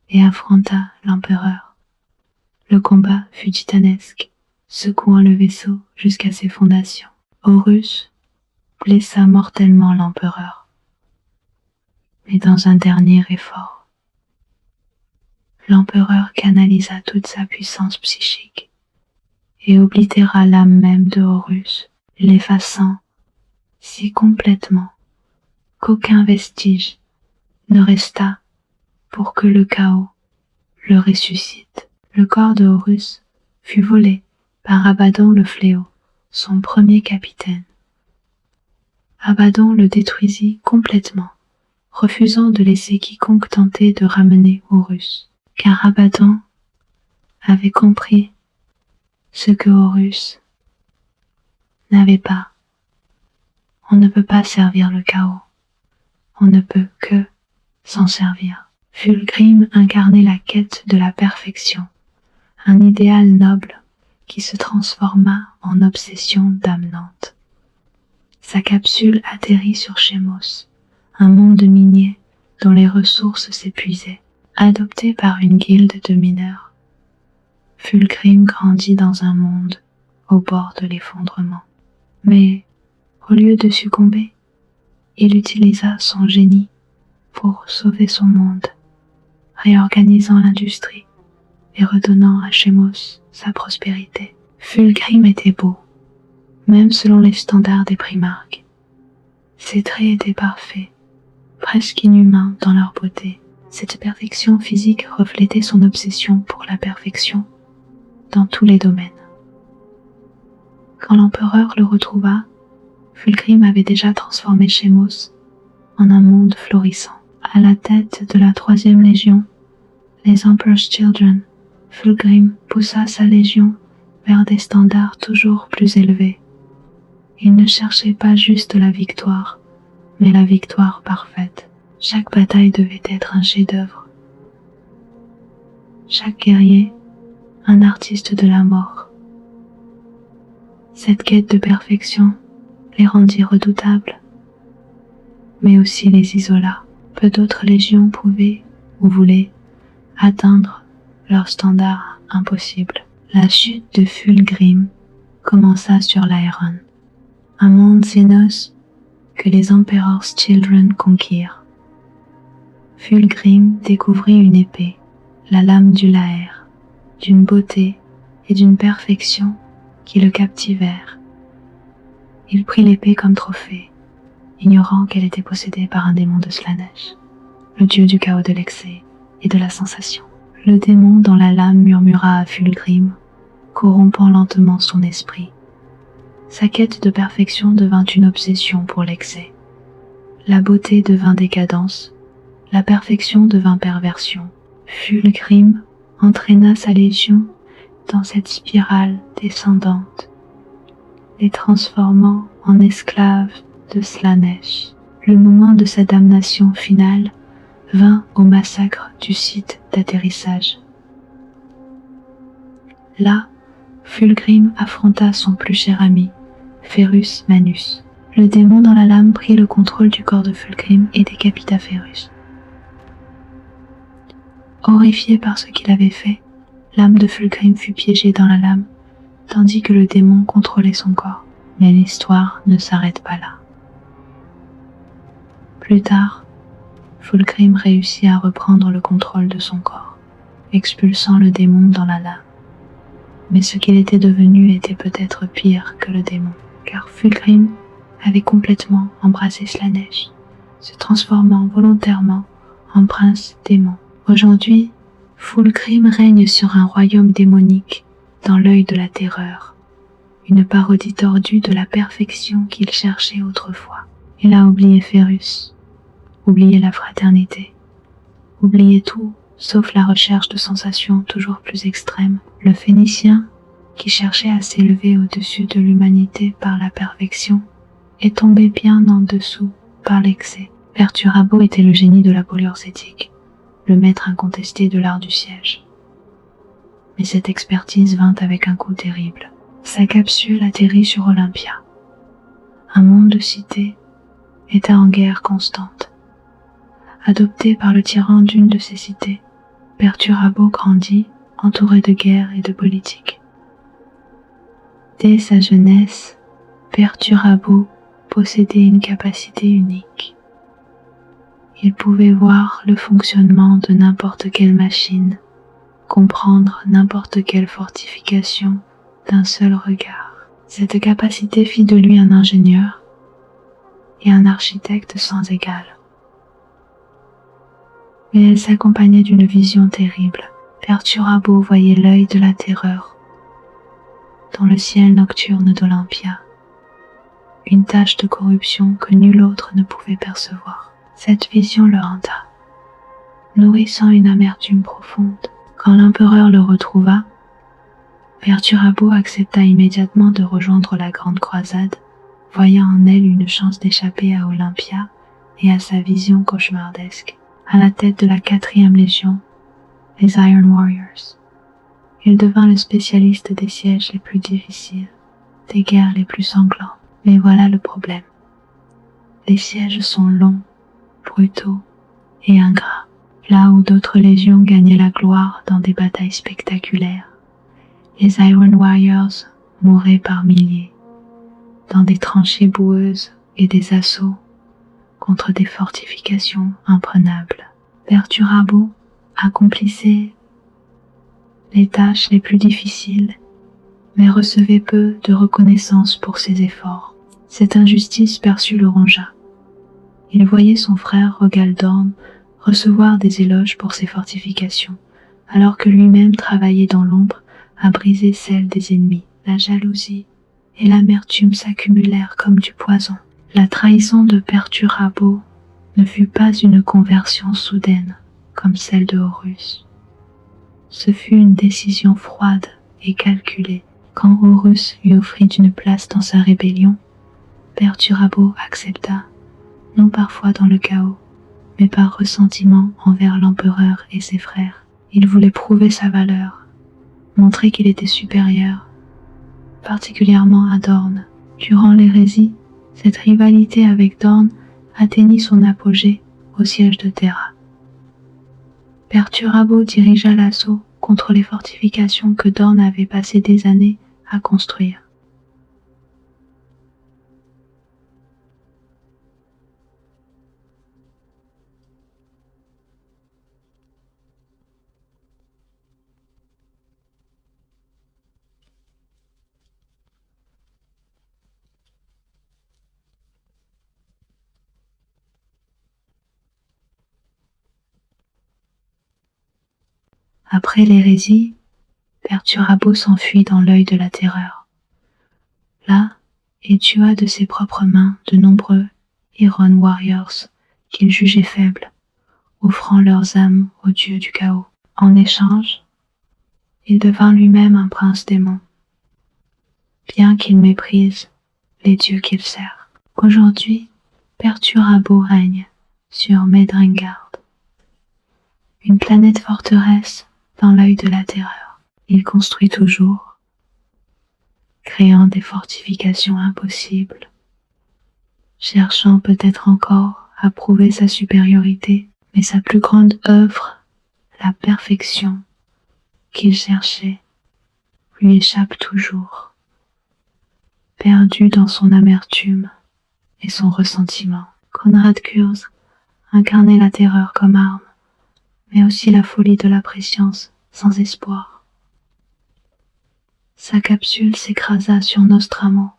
et affronta l'empereur. Le combat fut titanesque, secouant le vaisseau jusqu'à ses fondations. Horus blessa mortellement l'empereur. Mais dans un dernier effort, l'empereur canalisa toute sa puissance psychique et oblitéra l'âme même de Horus, l'effaçant si complètement qu'aucun vestige ne resta pour que le chaos le ressuscite. Le corps de Horus fut volé par Abaddon le Fléau, son premier capitaine. Abaddon le détruisit complètement, refusant de laisser quiconque tenter de ramener Horus, car Abaddon avait compris ce que Horus n'avait pas. On ne peut pas servir le chaos, on ne peut que s'en servir. Fulgrim incarnait la quête de la perfection, un idéal noble qui se transforma en obsession damnante. Sa capsule atterrit sur Chemos, un monde minier dont les ressources s'épuisaient. Adopté par une guilde de mineurs, Fulgrim grandit dans un monde au bord de l'effondrement. Mais au lieu de succomber, il utilisa son génie pour sauver son monde, réorganisant l'industrie et redonnant à Chemos sa prospérité. Fulgrim était beau, même selon les standards des primarques. Ses traits étaient parfaits, presque inhumains dans leur beauté. Cette perfection physique reflétait son obsession pour la perfection dans tous les domaines. Quand l'empereur le retrouva, Fulgrim avait déjà transformé Chemos en un monde florissant. À la tête de la 3e légion, les Emperor's Children, Fulgrim poussa sa légion vers des standards toujours plus élevés. Il ne cherchait pas juste la victoire, mais la victoire parfaite. Chaque bataille devait être un chef-d'œuvre. Chaque guerrier, un artiste de la mort. Cette quête de perfection les rendit redoutables, mais aussi les isola. Peu d'autres légions pouvaient ou voulaient atteindre leur standard impossible. La chute de Fulgrim commença sur l'Aeron, un monde Xénos que les Emperor's Children conquirent. Fulgrim découvrit une épée, la lame du Laer, d'une beauté et d'une perfection qui le captivèrent. Il prit l'épée comme trophée, ignorant qu'elle était possédée par un démon de Slaanesh, le dieu du chaos de l'excès et de la sensation. Le démon dans la lame murmura à Fulgrim, corrompant lentement son esprit. Sa quête de perfection devint une obsession pour l'excès. La beauté devint décadence, la perfection devint perversion. Fulgrim entraîna sa légion dans cette spirale descendante, les transformant en esclaves de Slaanesh. Le moment de sa damnation finale vint au massacre du site d'atterrissage. Là, Fulgrim affronta son plus cher ami, Ferrus Manus. Le démon dans la lame prit le contrôle du corps de Fulgrim et décapita Ferrus. Horrifié par ce qu'il avait fait, l'âme de Fulgrim fut piégée dans la lame, tandis que le démon contrôlait son corps. Mais l'histoire ne s'arrête pas là. Plus tard, Fulgrim réussit à reprendre le contrôle de son corps, expulsant le démon dans la lame. Mais ce qu'il était devenu était peut-être pire que le démon, car Fulgrim avait complètement embrassé Slaanesh, se transformant volontairement en prince démon. Aujourd'hui, Fulgrim règne sur un royaume démonique dans l'œil de la terreur, une parodie tordue de la perfection qu'il cherchait autrefois. Il a oublié Ferrus, oublié la fraternité, oublié tout sauf la recherche de sensations toujours plus extrêmes. Le Phénicien, qui cherchait à s'élever au-dessus de l'humanité par la perfection, est tombé bien en dessous par l'excès. Perturabo était le génie de la polyorcétique, le maître incontesté de l'art du siège. Mais cette expertise vint avec un coup terrible. Sa capsule atterrit sur Olympia. Un monde de cités était en guerre constante. adopté par le tyran d'une de ces cités, Perturabo grandit, entouré de guerres et de politique. Dès sa jeunesse, Perturabo possédait une capacité unique. Il pouvait voir le fonctionnement de n'importe quelle machine, comprendre n'importe quelle fortification d'un seul regard. Cette capacité fit de lui un ingénieur et un architecte sans égal. Mais elle s'accompagnait d'une vision terrible. Perturabo voyait l'œil de la terreur dans le ciel nocturne d'Olympia, une tache de corruption que nul autre ne pouvait percevoir. Cette vision le hanta, nourrissant une amertume profonde. Quand l'empereur le retrouva, Perturabo accepta immédiatement de rejoindre la grande croisade, voyant en elle une chance d'échapper à Olympia et à sa vision cauchemardesque. À la tête de la 4e Légion, les Iron Warriors, il devint le spécialiste des sièges les plus difficiles, des guerres les plus sanglantes. Mais voilà le problème. Les sièges sont longs, brutaux et ingrats. Là où d'autres légions gagnaient la gloire dans des batailles spectaculaires, les Iron Warriors mouraient par milliers, dans des tranchées boueuses et des assauts contre des fortifications imprenables. Perturabo accomplissait les tâches les plus difficiles, mais recevait peu de reconnaissance pour ses efforts. Cette injustice perçue le rongea. Il voyait son frère Rogaldorn recevoir des éloges pour ses fortifications, alors que lui-même travaillait dans l'ombre à briser celles des ennemis. La jalousie et l'amertume s'accumulèrent comme du poison. La trahison de Perturabo ne fut pas une conversion soudaine comme celle de Horus. Ce fut une décision froide et calculée. Quand Horus lui offrit une place dans sa rébellion, Perturabo accepta, non parfois dans le chaos, mais par ressentiment envers l'empereur et ses frères. Il voulait prouver sa valeur, montrer qu'il était supérieur, particulièrement à Dorn. Durant l'hérésie, cette rivalité avec Dorn atteignit son apogée au siège de Terra. Perturabo dirigea l'assaut contre les fortifications que Dorn avait passé des années à construire. Après l'hérésie, Perturabo s'enfuit dans l'œil de la terreur. Là, il tua de ses propres mains de nombreux Iron Warriors qu'il jugeait faibles, offrant leurs âmes aux dieux du chaos. En échange, il devint lui-même un prince démon, bien qu'il méprise les dieux qu'il sert. Aujourd'hui, Perturabo règne sur Medringard, une planète forteresse dans l'œil de la terreur. Il construit toujours, créant des fortifications impossibles, cherchant peut-être encore à prouver sa supériorité, mais sa plus grande œuvre, la perfection qu'il cherchait, lui échappe toujours, perdu dans son amertume et son ressentiment. Konrad Kurz incarnait la terreur comme arme, mais aussi la folie de la préscience sans espoir. Sa capsule s'écrasa sur Nostramo,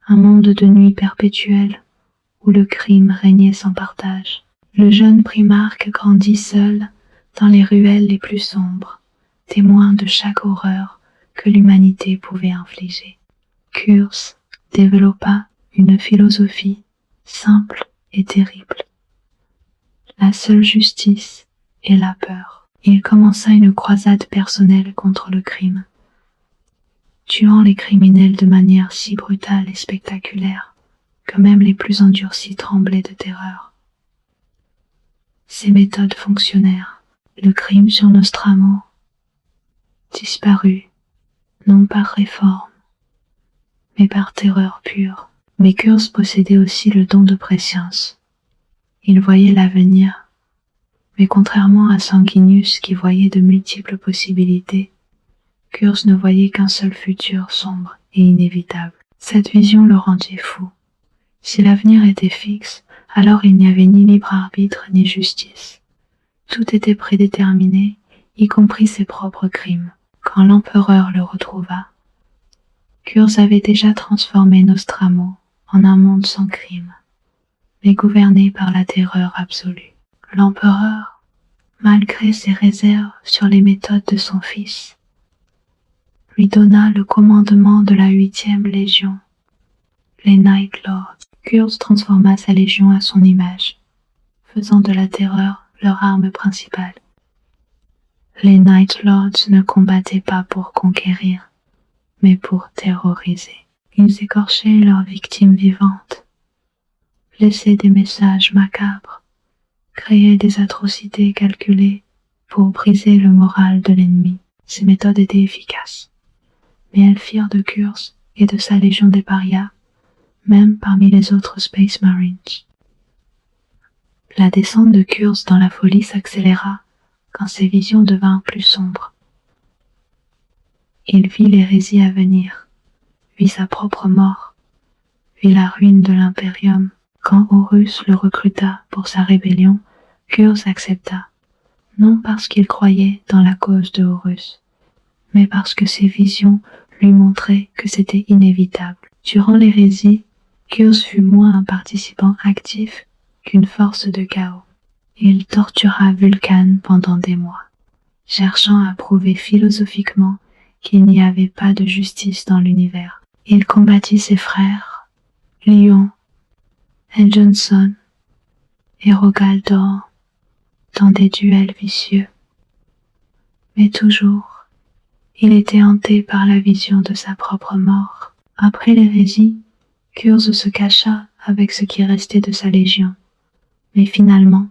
un monde de nuit perpétuelle où le crime régnait sans partage. Le jeune primarque grandit seul dans les ruelles les plus sombres, témoin de chaque horreur que l'humanité pouvait infliger. Kurz développa une philosophie simple et terrible. La seule justice est la peur. Il commença une croisade personnelle contre le crime, tuant les criminels de manière si brutale et spectaculaire que même les plus endurcis tremblaient de terreur. Ces méthodes fonctionnèrent. Le crime sur Nostramo disparut, non par réforme, mais par terreur pure. Mais Kurz possédait aussi le don de préscience. Il voyait l'avenir Mais contrairement à Sanguinius qui voyait de multiples possibilités, Kurz ne voyait qu'un seul futur sombre et inévitable. Cette vision le rendait fou. Si l'avenir était fixe, alors il n'y avait ni libre arbitre ni justice. Tout était prédéterminé, y compris ses propres crimes. Quand l'empereur le retrouva, Kurz avait déjà transformé Nostramo en un monde sans crime, mais gouverné par la terreur absolue. L'empereur, malgré ses réserves sur les méthodes de son fils, lui donna le commandement de la 8e Légion, les Night Lords. Kurz transforma sa légion à son image, faisant de la terreur leur arme principale. Les Night Lords ne combattaient pas pour conquérir, mais pour terroriser. Ils écorchaient leurs victimes vivantes, laissaient des messages macabres, créaient des atrocités calculées pour briser le moral de l'ennemi. Ces méthodes étaient efficaces, mais elles firent de Kurz et de sa légion des parias, même parmi les autres Space Marines. La descente de Kurz dans la folie s'accéléra quand ses visions devinrent plus sombres. Il vit l'hérésie à venir, vit sa propre mort, vit la ruine de l'Imperium. Quand Horus le recruta pour sa rébellion, Kurz accepta, non parce qu'il croyait dans la cause de Horus, mais parce que ses visions lui montraient que c'était inévitable. Durant l'hérésie, Kurz fut moins un participant actif qu'une force de chaos. Il tortura Vulcan pendant des mois, cherchant à prouver philosophiquement qu'il n'y avait pas de justice dans l'univers. Il combattit ses frères, Lyon, Johnson et Rogaldor, dans des duels vicieux. Mais toujours, il était hanté par la vision de sa propre mort. Après l'hérésie, Kurz se cacha avec ce qui restait de sa légion, mais finalement,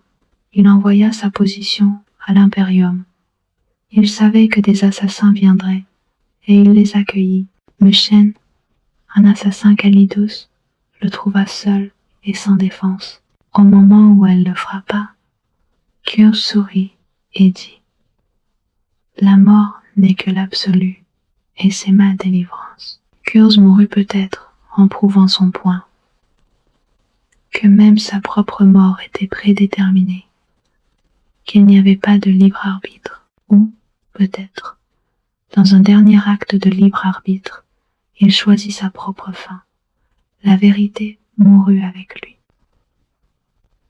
il envoya sa position à l'Imperium. Il savait que des assassins viendraient, et il les accueillit. Mushen, un assassin Kalidos, le trouva seul et sans défense. Au moment où elle le frappa, Kurz sourit et dit « La mort n'est que l'absolu, et c'est ma délivrance. » Kurz mourut peut-être en prouvant son point, que même sa propre mort était prédéterminée, qu'il n'y avait pas de libre arbitre, ou, peut-être, dans un dernier acte de libre arbitre, il choisit sa propre fin. La vérité mourut avec lui.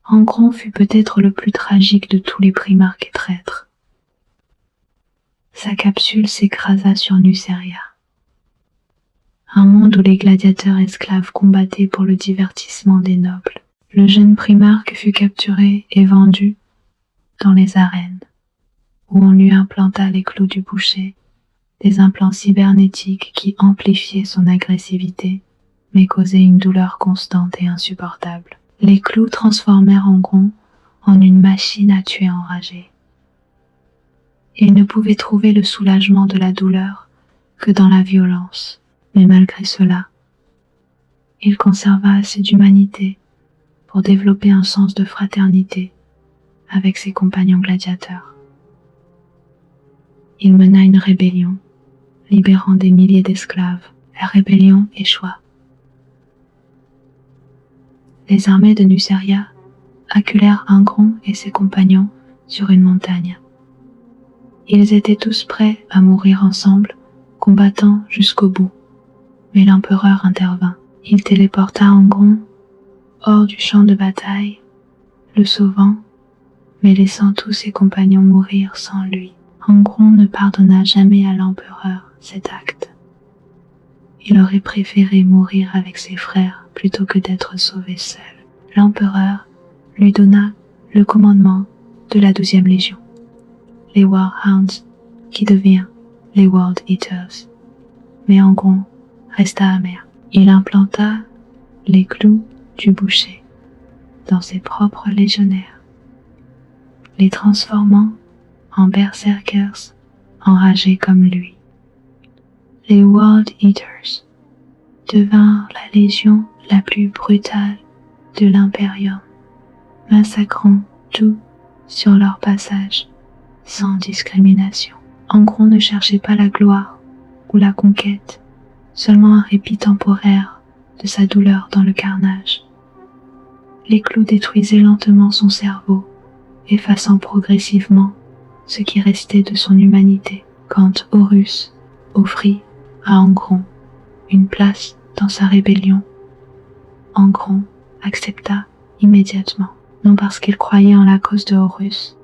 Angron fut peut-être le plus tragique de tous les primarques et traîtres. Sa capsule s'écrasa sur Nuceria, un monde où les gladiateurs esclaves combattaient pour le divertissement des nobles. Le jeune primarque fut capturé et vendu dans les arènes, où on lui implanta les clous du boucher, des implants cybernétiques qui amplifiaient son agressivité, mais causaient une douleur constante et insupportable. Les clous transformèrent Angron en une machine à tuer enragée. Il ne pouvait trouver le soulagement de la douleur que dans la violence, mais malgré cela, il conserva assez d'humanité pour développer un sens de fraternité avec ses compagnons gladiateurs. Il mena une rébellion, libérant des milliers d'esclaves. La rébellion échoua. Les armées de Nuceria acculèrent Angron et ses compagnons sur une montagne. Ils étaient tous prêts à mourir ensemble, combattant jusqu'au bout. Mais l'empereur intervint. Il téléporta Angron hors du champ de bataille, le sauvant, mais laissant tous ses compagnons mourir sans lui. Angron ne pardonna jamais à l'empereur cet acte. Il aurait préféré mourir avec ses frères plutôt que d'être sauvé seul. L'empereur lui donna le commandement de la 12e Légion, les Warhounds, qui devinrent les World Eaters. Mais Angron resta amer. Il implanta les clous du boucher dans ses propres légionnaires, les transformant en berserkers enragés comme lui. Les World Eaters devinrent la légion la plus brutale de l'Imperium, massacrant tout sur leur passage, sans discrimination. Angron ne cherchait pas la gloire ou la conquête, seulement un répit temporaire de sa douleur dans le carnage. Les clous détruisaient lentement son cerveau, effaçant progressivement ce qui restait de son humanité. Quand Horus offrit à Angron une place dans sa rébellion, Angron accepta immédiatement, non parce qu'il croyait en la cause de Horus,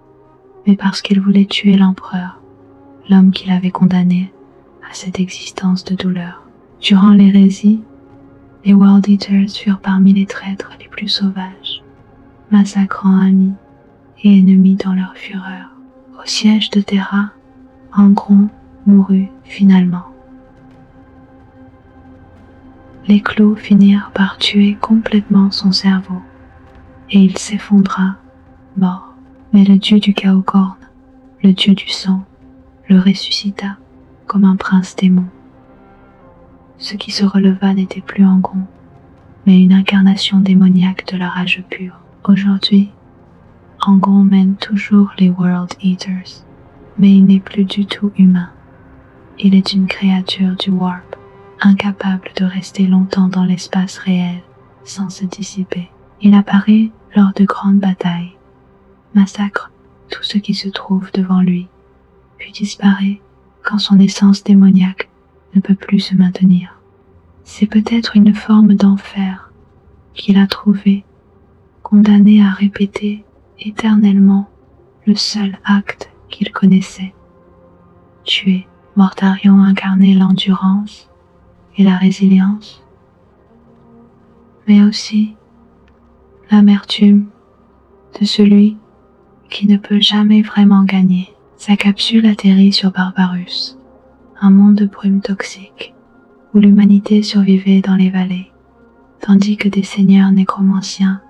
mais parce qu'il voulait tuer l'empereur, l'homme qu'il avait condamné à cette existence de douleur. Durant l'hérésie, les World Eaters furent parmi les traîtres les plus sauvages, massacrant amis et ennemis dans leur fureur. Au siège de Terra, Angron mourut finalement. Les clous finirent par tuer complètement son cerveau, et il s'effondra, mort. Mais le dieu du Chaocorne, le dieu du sang, le ressuscita comme un prince démon. Ce qui se releva n'était plus Angron, mais une incarnation démoniaque de la rage pure. Aujourd'hui, Angron mène toujours les World Eaters, mais il n'est plus du tout humain. Il est une créature du Warp, incapable de rester longtemps dans l'espace réel sans se dissiper. Il apparaît lors de grandes batailles, massacre tout ce qui se trouve devant lui, puis disparaît quand son essence démoniaque ne peut plus se maintenir. C'est peut-être une forme d'enfer qu'il a trouvée, condamné à répéter éternellement le seul acte qu'il connaissait. Tuer. Mortarion incarnait l'endurance et la résilience, mais aussi l'amertume de celui qui ne peut jamais vraiment gagner. Sa capsule atterrit sur Barbarus, un monde de brume toxique, où l'humanité survivait dans les vallées, tandis que des seigneurs nécromanciens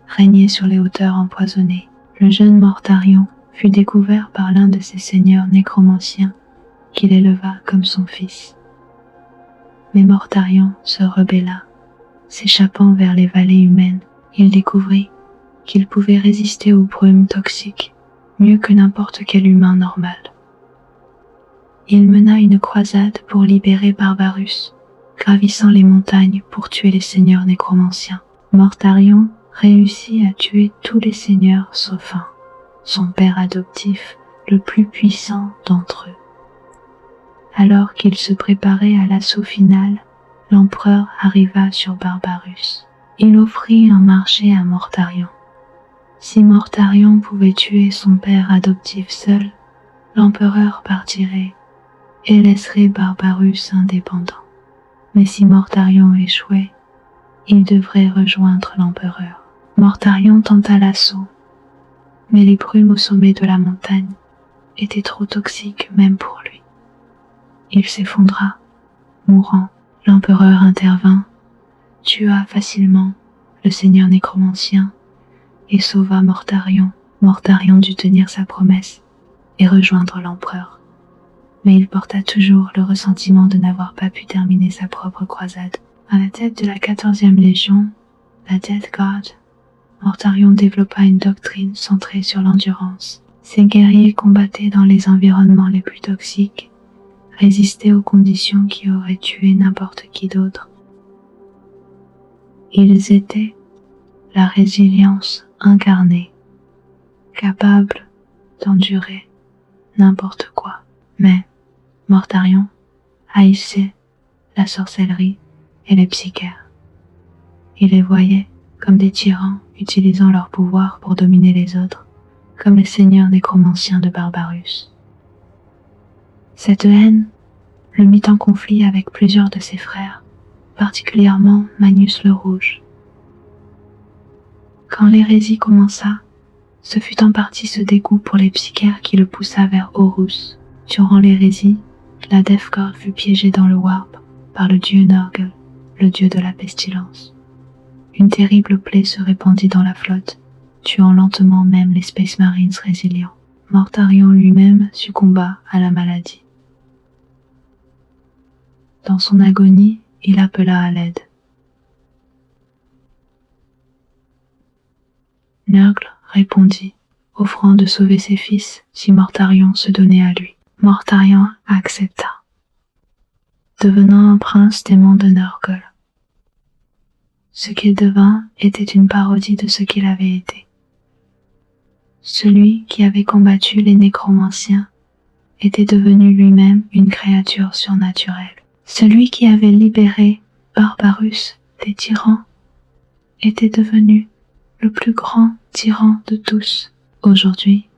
régnaient sur les hauteurs empoisonnées. Le jeune Mortarion fut découvert par l'un de ces seigneurs nécromanciens qu'il éleva comme son fils. Mais Mortarion se rebella, s'échappant vers les vallées humaines. Il découvrit qu'il pouvait résister aux brumes toxiques mieux que n'importe quel humain normal. Il mena une croisade pour libérer Barbarus, gravissant les montagnes pour tuer les seigneurs nécromanciens. Mortarion réussit à tuer tous les seigneurs sauf un, son père adoptif, le plus puissant d'entre eux. Alors qu'il se préparait à l'assaut final, l'empereur arriva sur Barbarus. Il offrit un marché à Mortarion. Si Mortarion pouvait tuer son père adoptif seul, l'empereur partirait et laisserait Barbarus indépendant. Mais si Mortarion échouait, il devrait rejoindre l'empereur. Mortarion tenta l'assaut, mais les brumes au sommet de la montagne étaient trop toxiques même pour lui. Il s'effondra, mourant. L'empereur intervint, tua facilement le seigneur nécromancien et sauva Mortarion. Mortarion dut tenir sa promesse et rejoindre l'empereur. Mais il porta toujours le ressentiment de n'avoir pas pu terminer sa propre croisade. À la tête de la 14e Légion, la Death Guard, Mortarion développa une doctrine centrée sur l'endurance. Ces guerriers combattaient dans les environnements les plus toxiques, résistaient aux conditions qui auraient tué n'importe qui d'autre. Ils étaient la résilience incarnée, capables d'endurer n'importe quoi. Mais Mortarion haïssait la sorcellerie et les psychères. Il les voyait comme des tyrans utilisant leur pouvoir pour dominer les autres, comme les seigneurs nécromanciens de Barbarus. Cette haine le mit en conflit avec plusieurs de ses frères, particulièrement Magnus le Rouge. Quand l'hérésie commença, ce fut en partie ce dégoût pour les psychères qui le poussa vers Horus. Durant l'hérésie, la Death Guard fut piégée dans le Warp par le dieu Nurgle, le dieu de la pestilence. Une terrible plaie se répandit dans la flotte, tuant lentement même les Space Marines résilients. Mortarion lui-même succomba à la maladie. Dans son agonie, il appela à l'aide. Nurgle répondit offrant de sauver ses fils si Mortarion se donnait à lui. Mortarion accepta, devenant un prince démon de Nurgle. Ce qu'il devint était une parodie de ce qu'il avait été. Celui qui avait combattu les nécromanciens était devenu lui-même une créature surnaturelle. Celui qui avait libéré Urbarus des tyrans était devenu le plus grand tyran de tous. Aujourd'hui,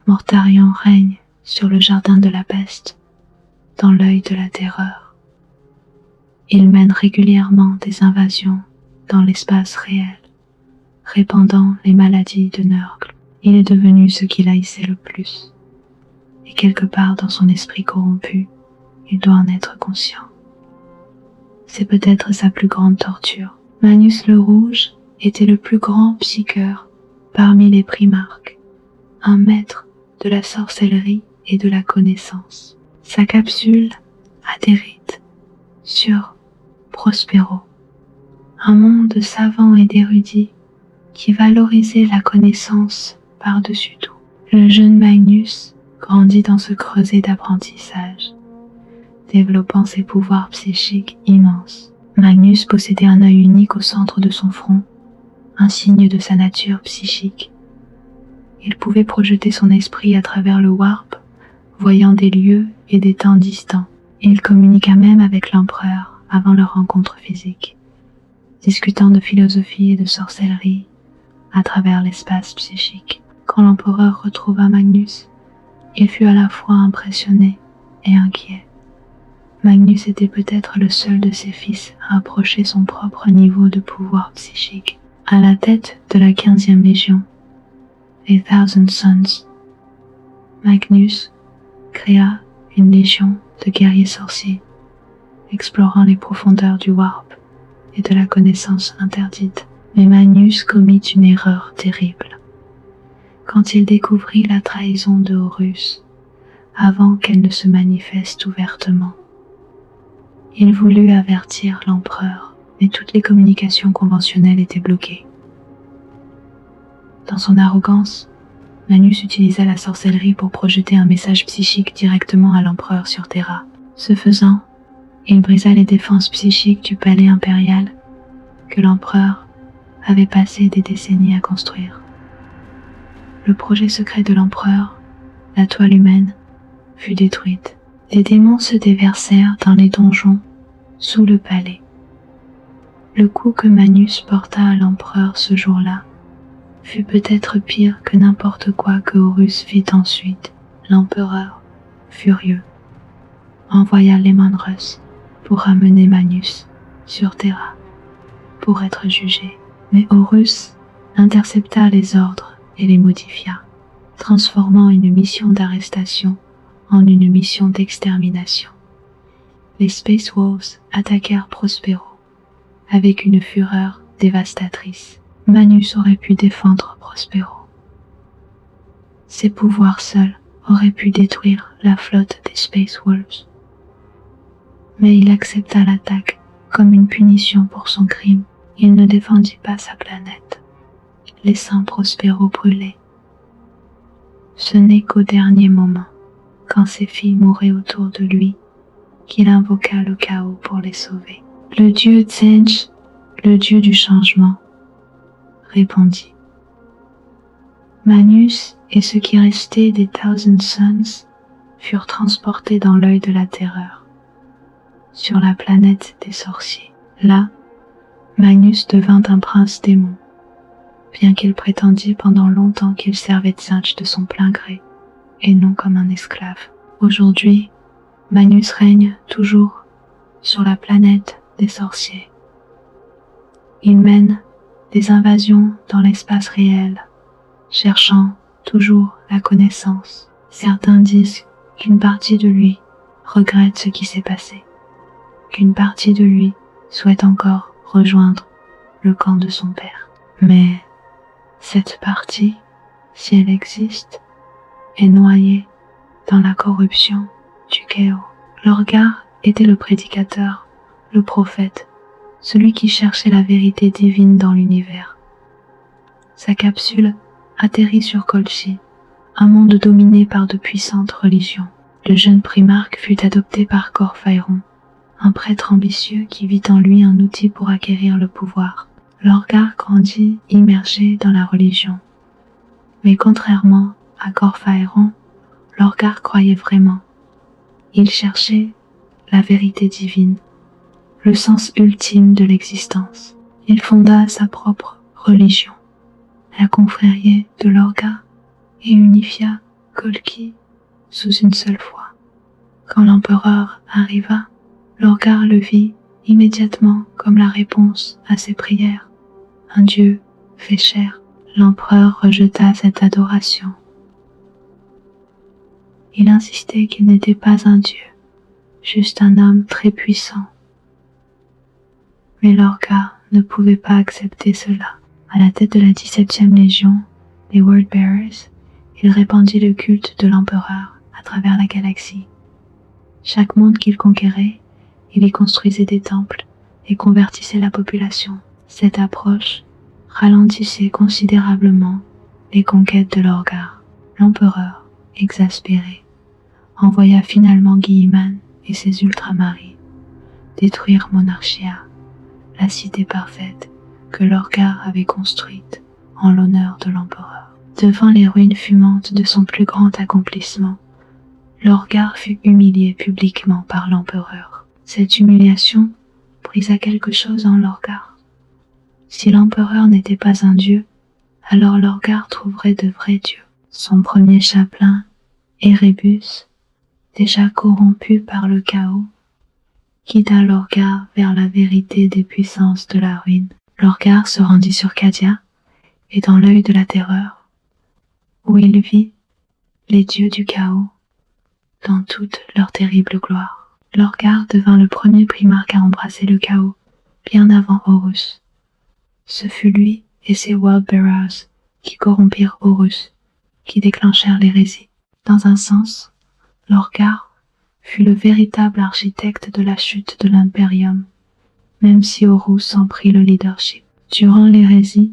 Mortarion règne sur le jardin de la peste, dans l'œil de la terreur. Il mène régulièrement des invasions dans l'espace réel, répandant les maladies de Nurgle. Il est devenu ce qu'il haïssait le plus, et quelque part dans son esprit corrompu, il doit en être conscient. C'est peut-être sa plus grande torture. Magnus le Rouge était le plus grand psycheur parmi les primarques, un maître de la sorcellerie et de la connaissance. Sa capsule atterrit sur Prospero, un monde de savants et d'érudits qui valorisait la connaissance par-dessus tout. Le jeune Magnus grandit dans ce creuset d'apprentissage, développant ses pouvoirs psychiques immenses. Magnus possédait un œil unique au centre de son front, un signe de sa nature psychique. Il pouvait projeter son esprit à travers le warp, voyant des lieux et des temps distants. Il communiqua même avec l'empereur avant leur rencontre physique, discutant de philosophie et de sorcellerie à travers l'espace psychique. Quand l'empereur retrouva Magnus, il fut à la fois impressionné et inquiet. Magnus était peut-être le seul de ses fils à approcher son propre niveau de pouvoir psychique. À la tête de la 15e Légion, les Thousand Sons, Magnus créa une légion de guerriers sorciers, explorant les profondeurs du warp et de la connaissance interdite. Mais Magnus commit une erreur terrible quand il découvrit la trahison de Horus avant qu'elle ne se manifeste ouvertement. Il voulut avertir l'empereur, mais toutes les communications conventionnelles étaient bloquées. Dans son arrogance, Magnus utilisa la sorcellerie pour projeter un message psychique directement à l'empereur sur Terra. Ce faisant, il brisa les défenses psychiques du palais impérial que l'empereur avait passé des décennies à construire. Le projet secret de l'empereur, la toile humaine, fut détruite. Les démons se déversèrent dans les donjons sous le palais. Le coup que Magnus porta à l'empereur ce jour-là fut peut-être pire que n'importe quoi que Horus fit ensuite. L'empereur, furieux, envoya Lemanrus pour ramener Magnus sur Terra pour être jugé. Mais Horus intercepta les ordres et les modifia, transformant une mission d'arrestation en une mission d'extermination. Les Space Wolves attaquèrent Prospero avec une fureur dévastatrice. Magnus aurait pu défendre Prospero. Ses pouvoirs seuls auraient pu détruire la flotte des Space Wolves. Mais il accepta l'attaque comme une punition pour son crime. Il ne défendit pas sa planète, laissant Prospero brûler. Ce n'est qu'au dernier moment, quand ses filles mouraient autour de lui, qu'il invoqua le chaos pour les sauver. Le dieu Tsench, le dieu du changement, répondit. Magnus et ce qui restait des Thousand Sons furent transportés dans l'œil de la terreur, sur la planète des sorciers. Là, Magnus devint un prince démon, bien qu'il prétendît pendant longtemps qu'il servait Tsench de son plein gré, et non comme un esclave. Aujourd'hui, Magnus règne toujours sur la planète des sorciers. Il mène des invasions dans l'espace réel, cherchant toujours la connaissance. Certains disent qu'une partie de lui regrette ce qui s'est passé, qu'une partie de lui souhaite encore rejoindre le camp de son père. Mais cette partie, si elle existe, est noyée dans la corruption du chaos. Lorgar était le prédicateur, le prophète, celui qui cherchait la vérité divine dans l'univers. Sa capsule atterrit sur Kolchi, un monde dominé par de puissantes religions. Le jeune primarque fut adopté par Corphaéron, un prêtre ambitieux qui vit en lui un outil pour acquérir le pouvoir. Lorgar grandit immergé dans la religion. Mais contrairement à Corphaéron, Lorgar croyait vraiment. Il cherchait la vérité divine, le sens ultime de l'existence. Il fonda sa propre religion, la confrérie de Lorgar, et unifia Kolki sous une seule foi. Quand l'empereur arriva, Lorgar le vit immédiatement comme la réponse à ses prières. Un dieu fait chair. L'empereur rejeta cette adoration. Il insistait qu'il n'était pas un dieu, juste un homme très puissant. Mais Lorgar ne pouvait pas accepter cela. À la tête de la 17e Légion, les Wordbearers, il répandit le culte de l'empereur à travers la galaxie. Chaque monde qu'il conquérait, il y construisait des temples et convertissait la population. Cette approche ralentissait considérablement les conquêtes de Lorgar. L'empereur, exaspéré, envoya finalement Guilliman et ses ultramarines détruire Monarchia, la cité parfaite que Lorgar avait construite en l'honneur de l'empereur. Devant les ruines fumantes de son plus grand accomplissement, Lorgar fut humilié publiquement par l'empereur. Cette humiliation brisa quelque chose en Lorgar. Si l'empereur n'était pas un dieu, alors Lorgar trouverait de vrais dieux. Son premier chapelain, Erebus, déjà corrompu par le chaos, guida Lorgar vers la vérité des puissances de la ruine. Lorgar se rendit sur Cadia, et dans l'œil de la terreur, où il vit les dieux du chaos dans toute leur terrible gloire. Lorgar devint le premier primarque à embrasser le chaos, bien avant Horus. Ce fut lui et ses Wordbearers qui corrompirent Horus, qui déclenchèrent l'hérésie. Dans un sens, Lorgar fut le véritable architecte de la chute de l'Imperium, même si Horus en prit le leadership. Durant l'hérésie,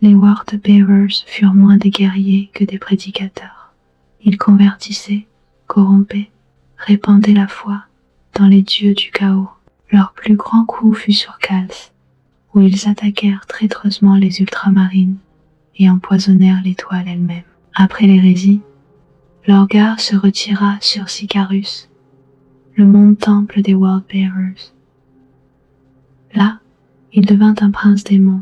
les Wordbearers furent moins des guerriers que des prédicateurs. Ils convertissaient, corrompaient, répandaient la foi dans les dieux du chaos. Leur plus grand coup fut sur Khals, où ils attaquèrent traîtreusement les ultramarines et empoisonnèrent l'étoile elle-même. Après l'hérésie, Lorgar se retira sur Sicarus, le monde temple des Wordbearers. Là, il devint un prince démon,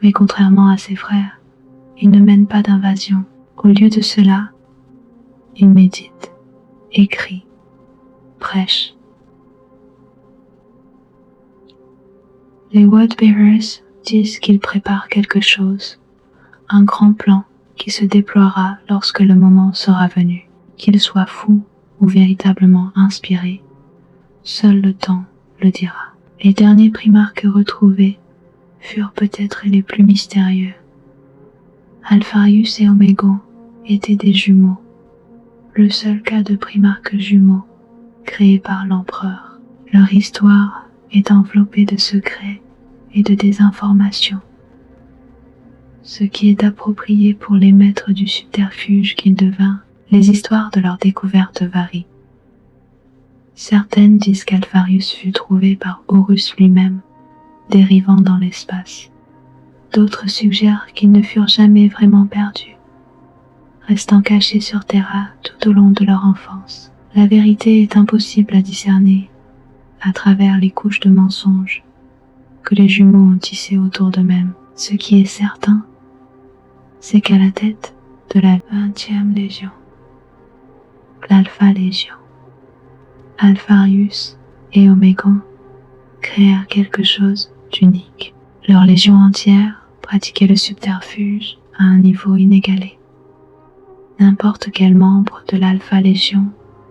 mais contrairement à ses frères, il ne mène pas d'invasion. Au lieu de cela, il médite, écrit, prêche. Les Wordbearers disent qu'il prépare quelque chose, un grand plan qui se déploiera lorsque le moment sera venu. Qu'il soit fou ou véritablement inspiré, seul le temps le dira. Les derniers primarques retrouvés furent peut-être les plus mystérieux. Alpharius et Omégon étaient des jumeaux, le seul cas de primarques jumeaux créé par l'empereur. Leur histoire est enveloppée de secrets et de désinformations, ce qui est approprié pour les maîtres du subterfuge qu'ils devinrent. Les histoires de leur découverte varient. Certaines disent qu'Alpharius fut trouvé par Horus lui-même, dérivant dans l'espace. D'autres suggèrent qu'ils ne furent jamais vraiment perdus, restant cachés sur Terra tout au long de leur enfance. La vérité est impossible à discerner à travers les couches de mensonges que les jumeaux ont tissées autour d'eux-mêmes. Ce qui est certain, c'est qu'à la tête de la 20e Légion, l'Alpha Légion, Alpharius et Omégon créèrent quelque chose d'unique. Leur légion entière pratiquait le subterfuge à un niveau inégalé. N'importe quel membre de l'Alpha Légion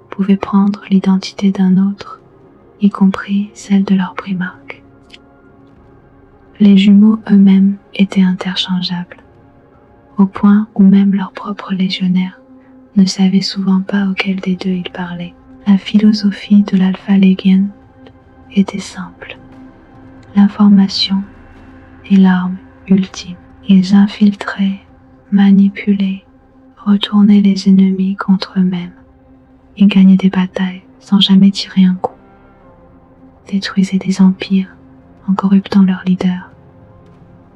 pouvait prendre l'identité d'un autre, y compris celle de leur primarque. Les jumeaux eux-mêmes étaient interchangeables, au point où même leurs propres légionnaires ne savaient souvent pas auquel des deux ils parlaient. La philosophie de l'Alpha Legion était simple. L'information est l'arme ultime. Ils infiltraient manipulaient, retournaient les ennemis contre eux-mêmes. Ils gagnaient des batailles sans jamais tirer un coup, détruisaient des empires en corruptant leurs leaders,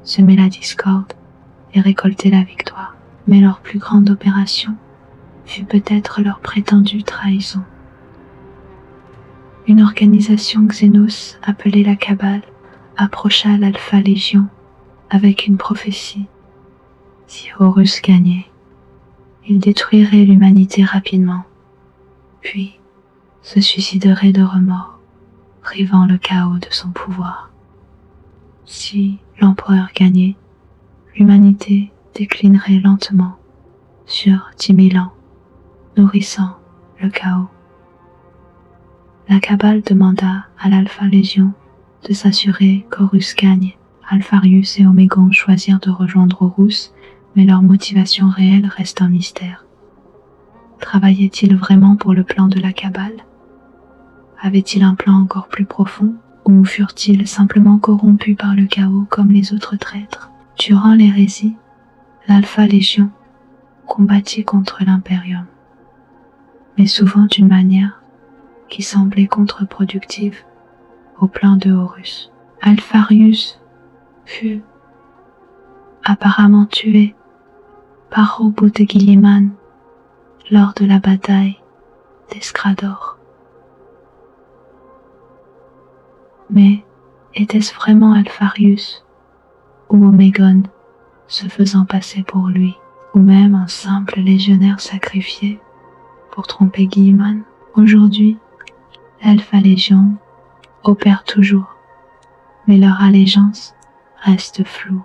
semaient la discorde et récoltaient la victoire. Mais leur plus grande opération fut peut-être leur prétendue trahison. Une organisation Xénos appelée la Kabbale approcha l'Alpha Légion avec une prophétie. Si Horus gagnait, il détruirait l'humanité rapidement, puis se suiciderait de remords, privant le chaos de son pouvoir. Si l'empereur gagnait, l'humanité déclinerait lentement sur 10 000 ans, nourrissant le chaos. La Kabbale demanda à l'Alpha Légion de s'assurer qu'Horus gagne. Alpharius et Omégon choisirent de rejoindre Horus, mais leur motivation réelle reste un mystère. Travaillaient-ils vraiment pour le plan de la Kabbale? Avaient-ils un plan encore plus profond, ou furent-ils simplement corrompus par le chaos comme les autres traîtres? Durant l'hérésie, l'Alpha Légion combattit contre l'Imperium, mais souvent d'une manière qui semblait contre-productive au plan de Horus. Alpharius fut apparemment tué par Robot de Guilliman lors de la bataille d'Escrador. Mais était-ce vraiment Alpharius ou Omégon se faisant passer pour lui, ou même un simple légionnaire sacrifié pour tromper Guilliman? Aujourd'hui, l'Alpha Légion opère toujours, mais leur allégeance reste floue.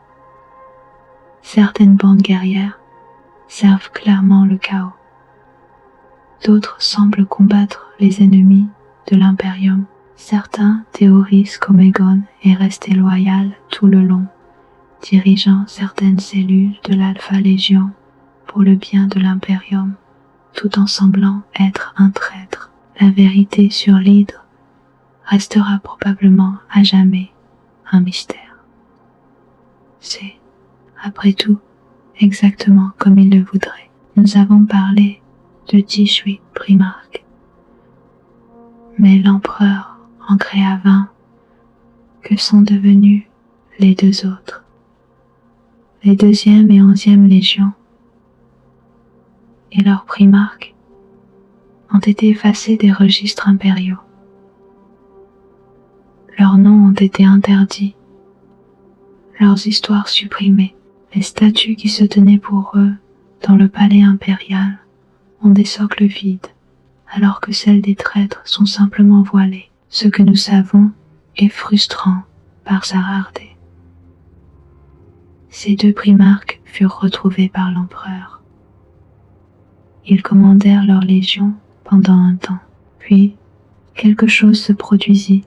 Certaines bandes guerrières servent clairement le chaos. D'autres semblent combattre les ennemis de l'Imperium. Certains théorisent qu'Omégon est resté loyal tout le long, dirigeant certaines cellules de l'Alpha Légion pour le bien de l'Imperium, tout en semblant être un traître. La vérité sur l'Hydre restera probablement à jamais un mystère. C'est, après tout, exactement comme il le voudrait. Nous avons parlé de 18 primarques, mais l'empereur en créa 20. Que sont devenus les deux autres? Les 2e et 11e légions et leurs primarques ont été effacés des registres impériaux. Leurs noms ont été interdits, leurs histoires supprimées. Les statues qui se tenaient pour eux dans le palais impérial ont des socles vides, alors que celles des traîtres sont simplement voilées. Ce que nous savons est frustrant par sa rareté. Ces 2 primarques furent retrouvés par l'empereur. Ils commandèrent leur légion pendant un temps, puis quelque chose se produisit,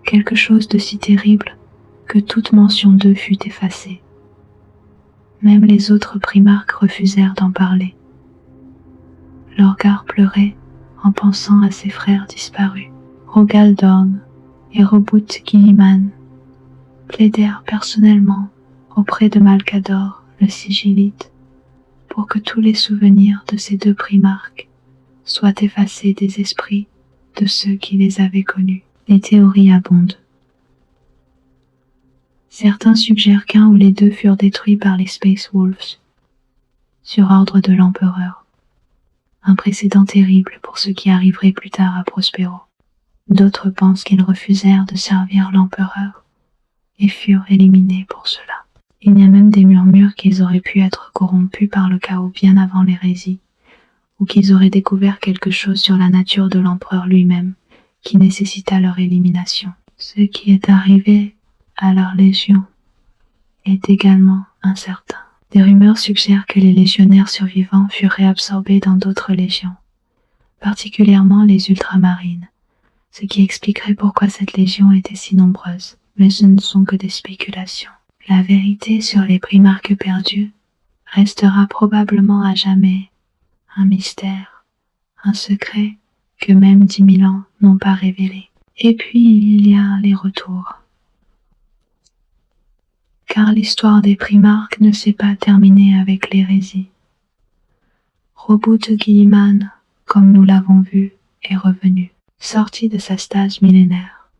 quelque chose de si terrible que toute mention d'eux fut effacée. Même les autres primarques refusèrent d'en parler. Lorgar pleurait en pensant à ses frères disparus. Rogaldorn et Robot Guilliman plaidèrent personnellement auprès de Malcador, le sigillite, pour que tous les souvenirs de ces 2 primarques soient effacés des esprits de ceux qui les avaient connus. Les théories abondent. Certains suggèrent qu'un ou les 2 furent détruits par les Space Wolves, sur ordre de l'empereur. Un précédent terrible pour ce qui arriverait plus tard à Prospero. D'autres pensent qu'ils refusèrent de servir l'empereur et furent éliminés pour cela. Il y a même des murmures qu'ils auraient pu être corrompus par le chaos bien avant l'hérésie, ou qu'ils auraient découvert quelque chose sur la nature de l'empereur lui-même qui nécessita leur élimination. Ce qui est arrivé à leur légion est également incertain. Des rumeurs suggèrent que les légionnaires survivants furent réabsorbés dans d'autres légions, particulièrement les ultramarines, ce qui expliquerait pourquoi cette légion était si nombreuse, mais ce ne sont que des spéculations. La vérité sur les primarques perdus restera probablement à jamais un mystère, un secret que même 10 000 ans n'ont pas révélé. Et puis il y a les retours. car l'histoire des Primarques ne s'est pas terminée avec l'hérésie. Robot Guilliman, comme nous l'avons vu, est revenu, sorti de sa stase millénaire.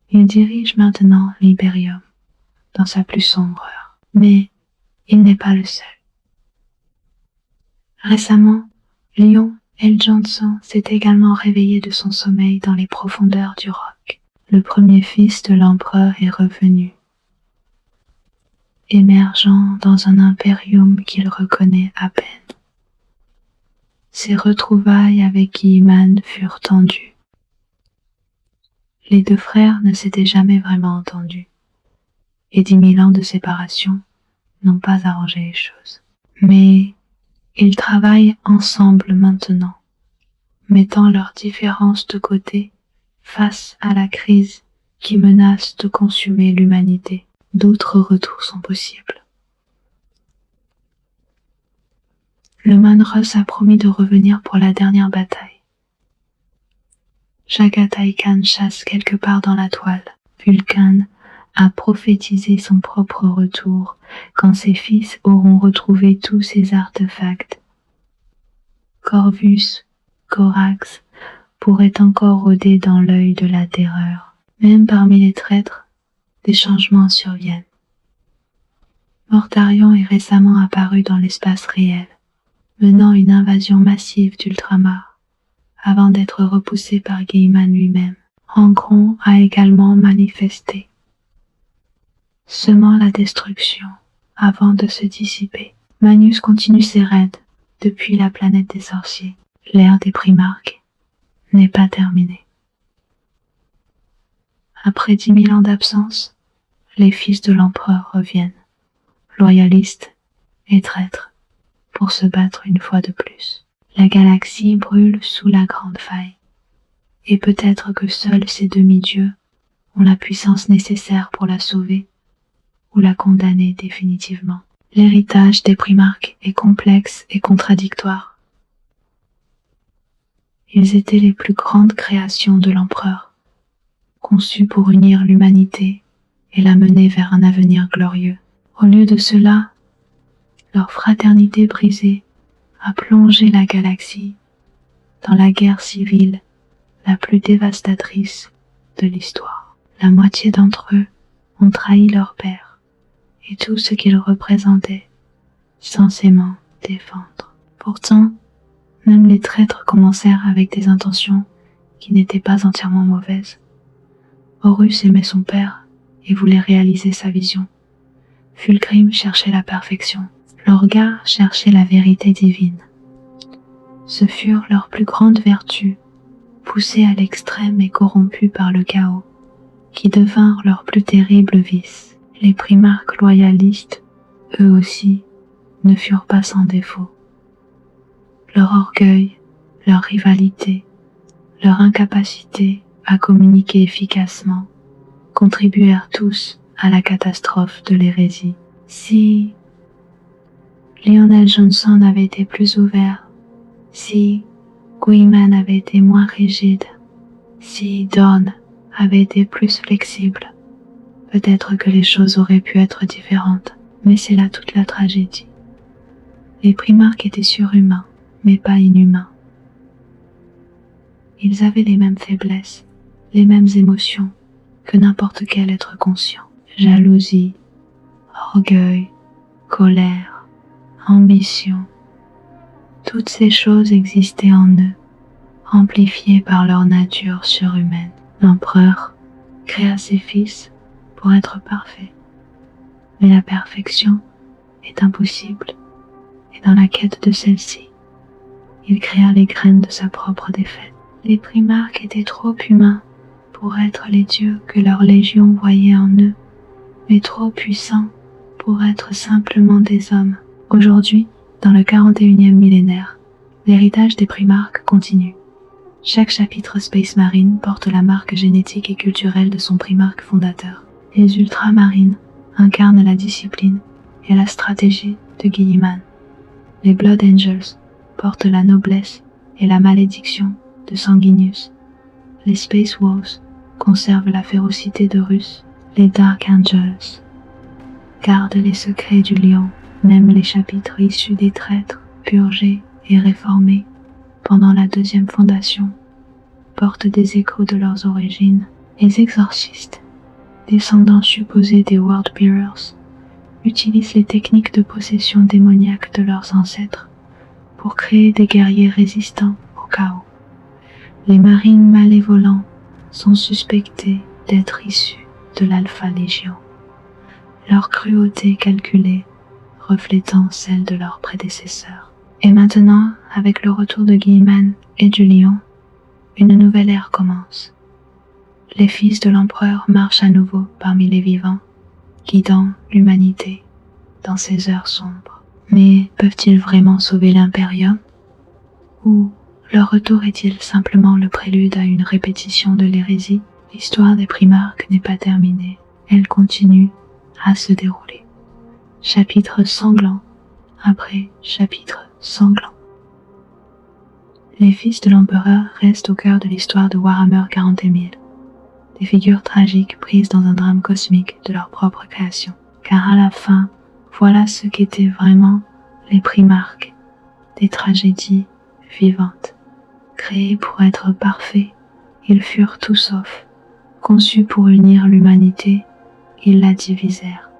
Il dirige maintenant l'Hyperium, dans sa plus sombre heure. Mais il n'est pas le seul. Récemment, Lion L. Johnson s'est également réveillé de son sommeil dans les profondeurs du roc. Le premier fils de l'empereur est revenu, émergeant dans un impérium qu'il reconnaît à peine. Ses retrouvailles avec Guilliman furent tendues. Les deux frères ne s'étaient jamais vraiment entendus, et 10 000 ans de séparation n'ont pas arrangé les choses. Mais ils travaillent ensemble maintenant, mettant leurs différences de côté face à la crise qui menace de consumer l'humanité. D'autres retours sont possibles. Le Manrus a promis de revenir pour la dernière bataille. Jagatai Khan chasse quelque part dans la toile. Vulcan a prophétisé son propre retour quand ses fils auront retrouvé tous ses artefacts. Corvus, Corax pourrait encore rôder dans l'œil de la terreur. Même parmi les traîtres, des changements surviennent. Mortarion est récemment apparu dans l'espace réel, menant une invasion massive d'Ultramar, avant d'être repoussé par Guilliman lui-même. Ankron a également manifesté, semant la destruction avant de se dissiper. Magnus continue ses raids depuis la planète des sorciers. L'ère des Primarques n'est pas terminée. Après 10 000 ans d'absence, les fils de l'empereur reviennent, loyalistes et traîtres, pour se battre une fois de plus. La galaxie brûle sous la grande faille, et peut-être que seuls ces demi-dieux ont la puissance nécessaire pour la sauver ou la condamner définitivement. L'héritage des Primarques est complexe et contradictoire. Ils étaient les plus grandes créations de l'empereur, conçues pour unir l'humanité et la mener vers un avenir glorieux. Au lieu de cela, leur fraternité brisée a plongé la galaxie dans la guerre civile la plus dévastatrice de l'histoire. La moitié d'entre eux ont trahi leur père et tout ce qu'ils représentaient, censément défendre. Pourtant, même les traîtres commencèrent avec des intentions qui n'étaient pas entièrement mauvaises. Horus aimait son père et voulait réaliser sa vision. Fulgrim cherchait la perfection. Lorgar cherchait la vérité divine. Ce furent leurs plus grandes vertus, poussées à l'extrême et corrompues par le chaos, qui devinrent leurs plus terribles vices. Les Primarques loyalistes, eux aussi, ne furent pas sans défaut. Leur orgueil, leur rivalité, leur incapacité à communiquer efficacement contribuèrent tous à la catastrophe de l'hérésie. Si Lionel Johnson avait été plus ouvert, si Guilliman avait été moins rigide, si Dawn avait été plus flexible, peut-être que les choses auraient pu être différentes, mais c'est là toute la tragédie. Les Primarques étaient surhumains, mais pas inhumains. Ils avaient les mêmes faiblesses, les mêmes émotions que n'importe quel être conscient. Jalousie, orgueil, colère, ambition. Toutes ces choses existaient en eux, amplifiées par leur nature surhumaine. L'empereur créa ses fils pour être parfaits. Mais la perfection est impossible, et dans la quête de celle-ci, il créa les graines de sa propre défaite. Les Primarques étaient trop humains pour être les dieux que leur légion voyait en eux, mais trop puissants pour être simplement des hommes. Aujourd'hui, dans le 41e millénaire, l'héritage des Primarques continue. Chaque chapitre Space Marine porte la marque génétique et culturelle de son Primarque fondateur. Les Ultramarines incarnent la discipline et la stratégie de Guilliman. Les Blood Angels portent la noblesse et la malédiction de Sanguinius. Les Space Wolves conservent la férocité d'Horus. Les Dark Angels garde les secrets du lion, même les chapitres issus des traîtres, purgés et réformés pendant la deuxième fondation, portent des échos de leurs origines. Les exorcistes, descendants supposés des World Bearers, utilisent les techniques de possession démoniaque de leurs ancêtres pour créer des guerriers résistants au chaos. Les marines malévolents sont suspectés d'être issus de l'Alpha Légion, leur cruauté calculée reflétant celle de leurs prédécesseurs. Et maintenant, avec le retour de Guilliman et du lion, une nouvelle ère commence. Les fils de l'empereur marchent à nouveau parmi les vivants, guidant l'humanité dans ces heures sombres. Mais peuvent-ils vraiment sauver l'Imperium? Ou leur retour est-il simplement le prélude à une répétition de l'hérésie? L'histoire des Primarques n'est pas terminée, elle continue à se dérouler. Chapitre sanglant après chapitre sanglant. Les fils de l'empereur restent au cœur de l'histoire de Warhammer 40 000, des figures tragiques prises dans un drame cosmique de leur propre création. Car à la fin, voilà ce qu'étaient vraiment les Primarques, des tragédies vivantes. Créés pour être parfaits, ils furent tout sauf. Conçus pour unir l'humanité, ils la divisèrent.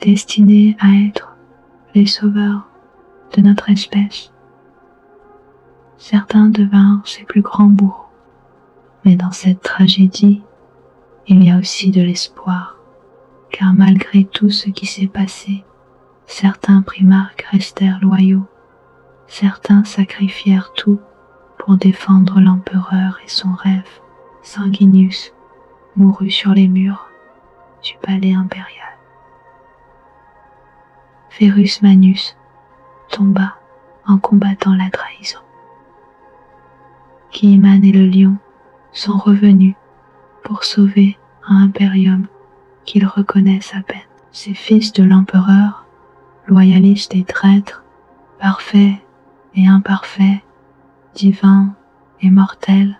Destinés à être les sauveurs de notre espèce, certains devinrent ses plus grands bourreaux. Mais dans cette tragédie, il y a aussi de l'espoir, car malgré tout ce qui s'est passé, certains Primarques restèrent loyaux, certains sacrifièrent tout pour défendre l'empereur et son rêve. Sanguinius mourut sur les murs du palais impérial. Verus Manus tomba en combattant la trahison. Guilliman et le lion sont revenus pour sauver un impérium qu'ils reconnaissent à peine. Ces fils de l'empereur, loyalistes et traîtres, parfaits et imparfaits, divins et mortels,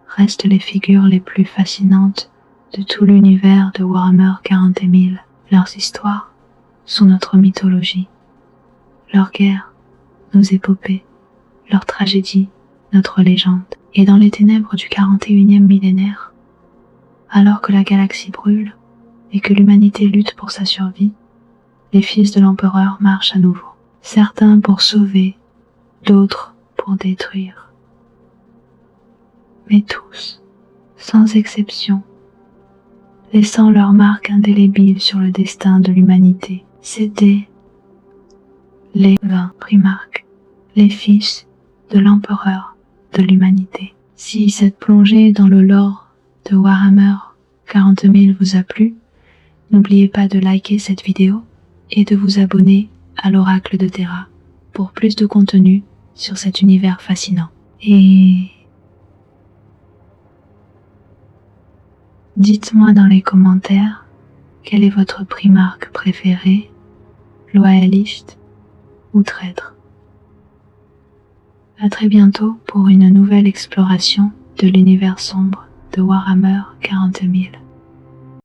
restent les figures les plus fascinantes de tout l'univers de Warhammer 40 000. Leurs histoires sont notre mythologie, leurs guerres, nos épopées, leurs tragédies, notre légende. Et dans les ténèbres du 41e millénaire, alors que la galaxie brûle et que l'humanité lutte pour sa survie, les fils de l'empereur marchent à nouveau. Certains pour sauver, d'autres pour détruire. Mais tous, sans exception, laissant leur marque indélébile sur le destin de l'humanité. C'étaient les 20 Primarques, les fils de l'empereur de l'humanité. Si cette plongée dans le lore de Warhammer 40 000 vous a plu, n'oubliez pas de liker cette vidéo et de vous abonner à l'Oracle de Terra pour plus de contenu sur cet univers fascinant. Et dites-moi dans les commentaires quel est votre Primarque préféré, loyaliste ou traître. À très bientôt pour une nouvelle exploration de l'univers sombre de Warhammer 40 000.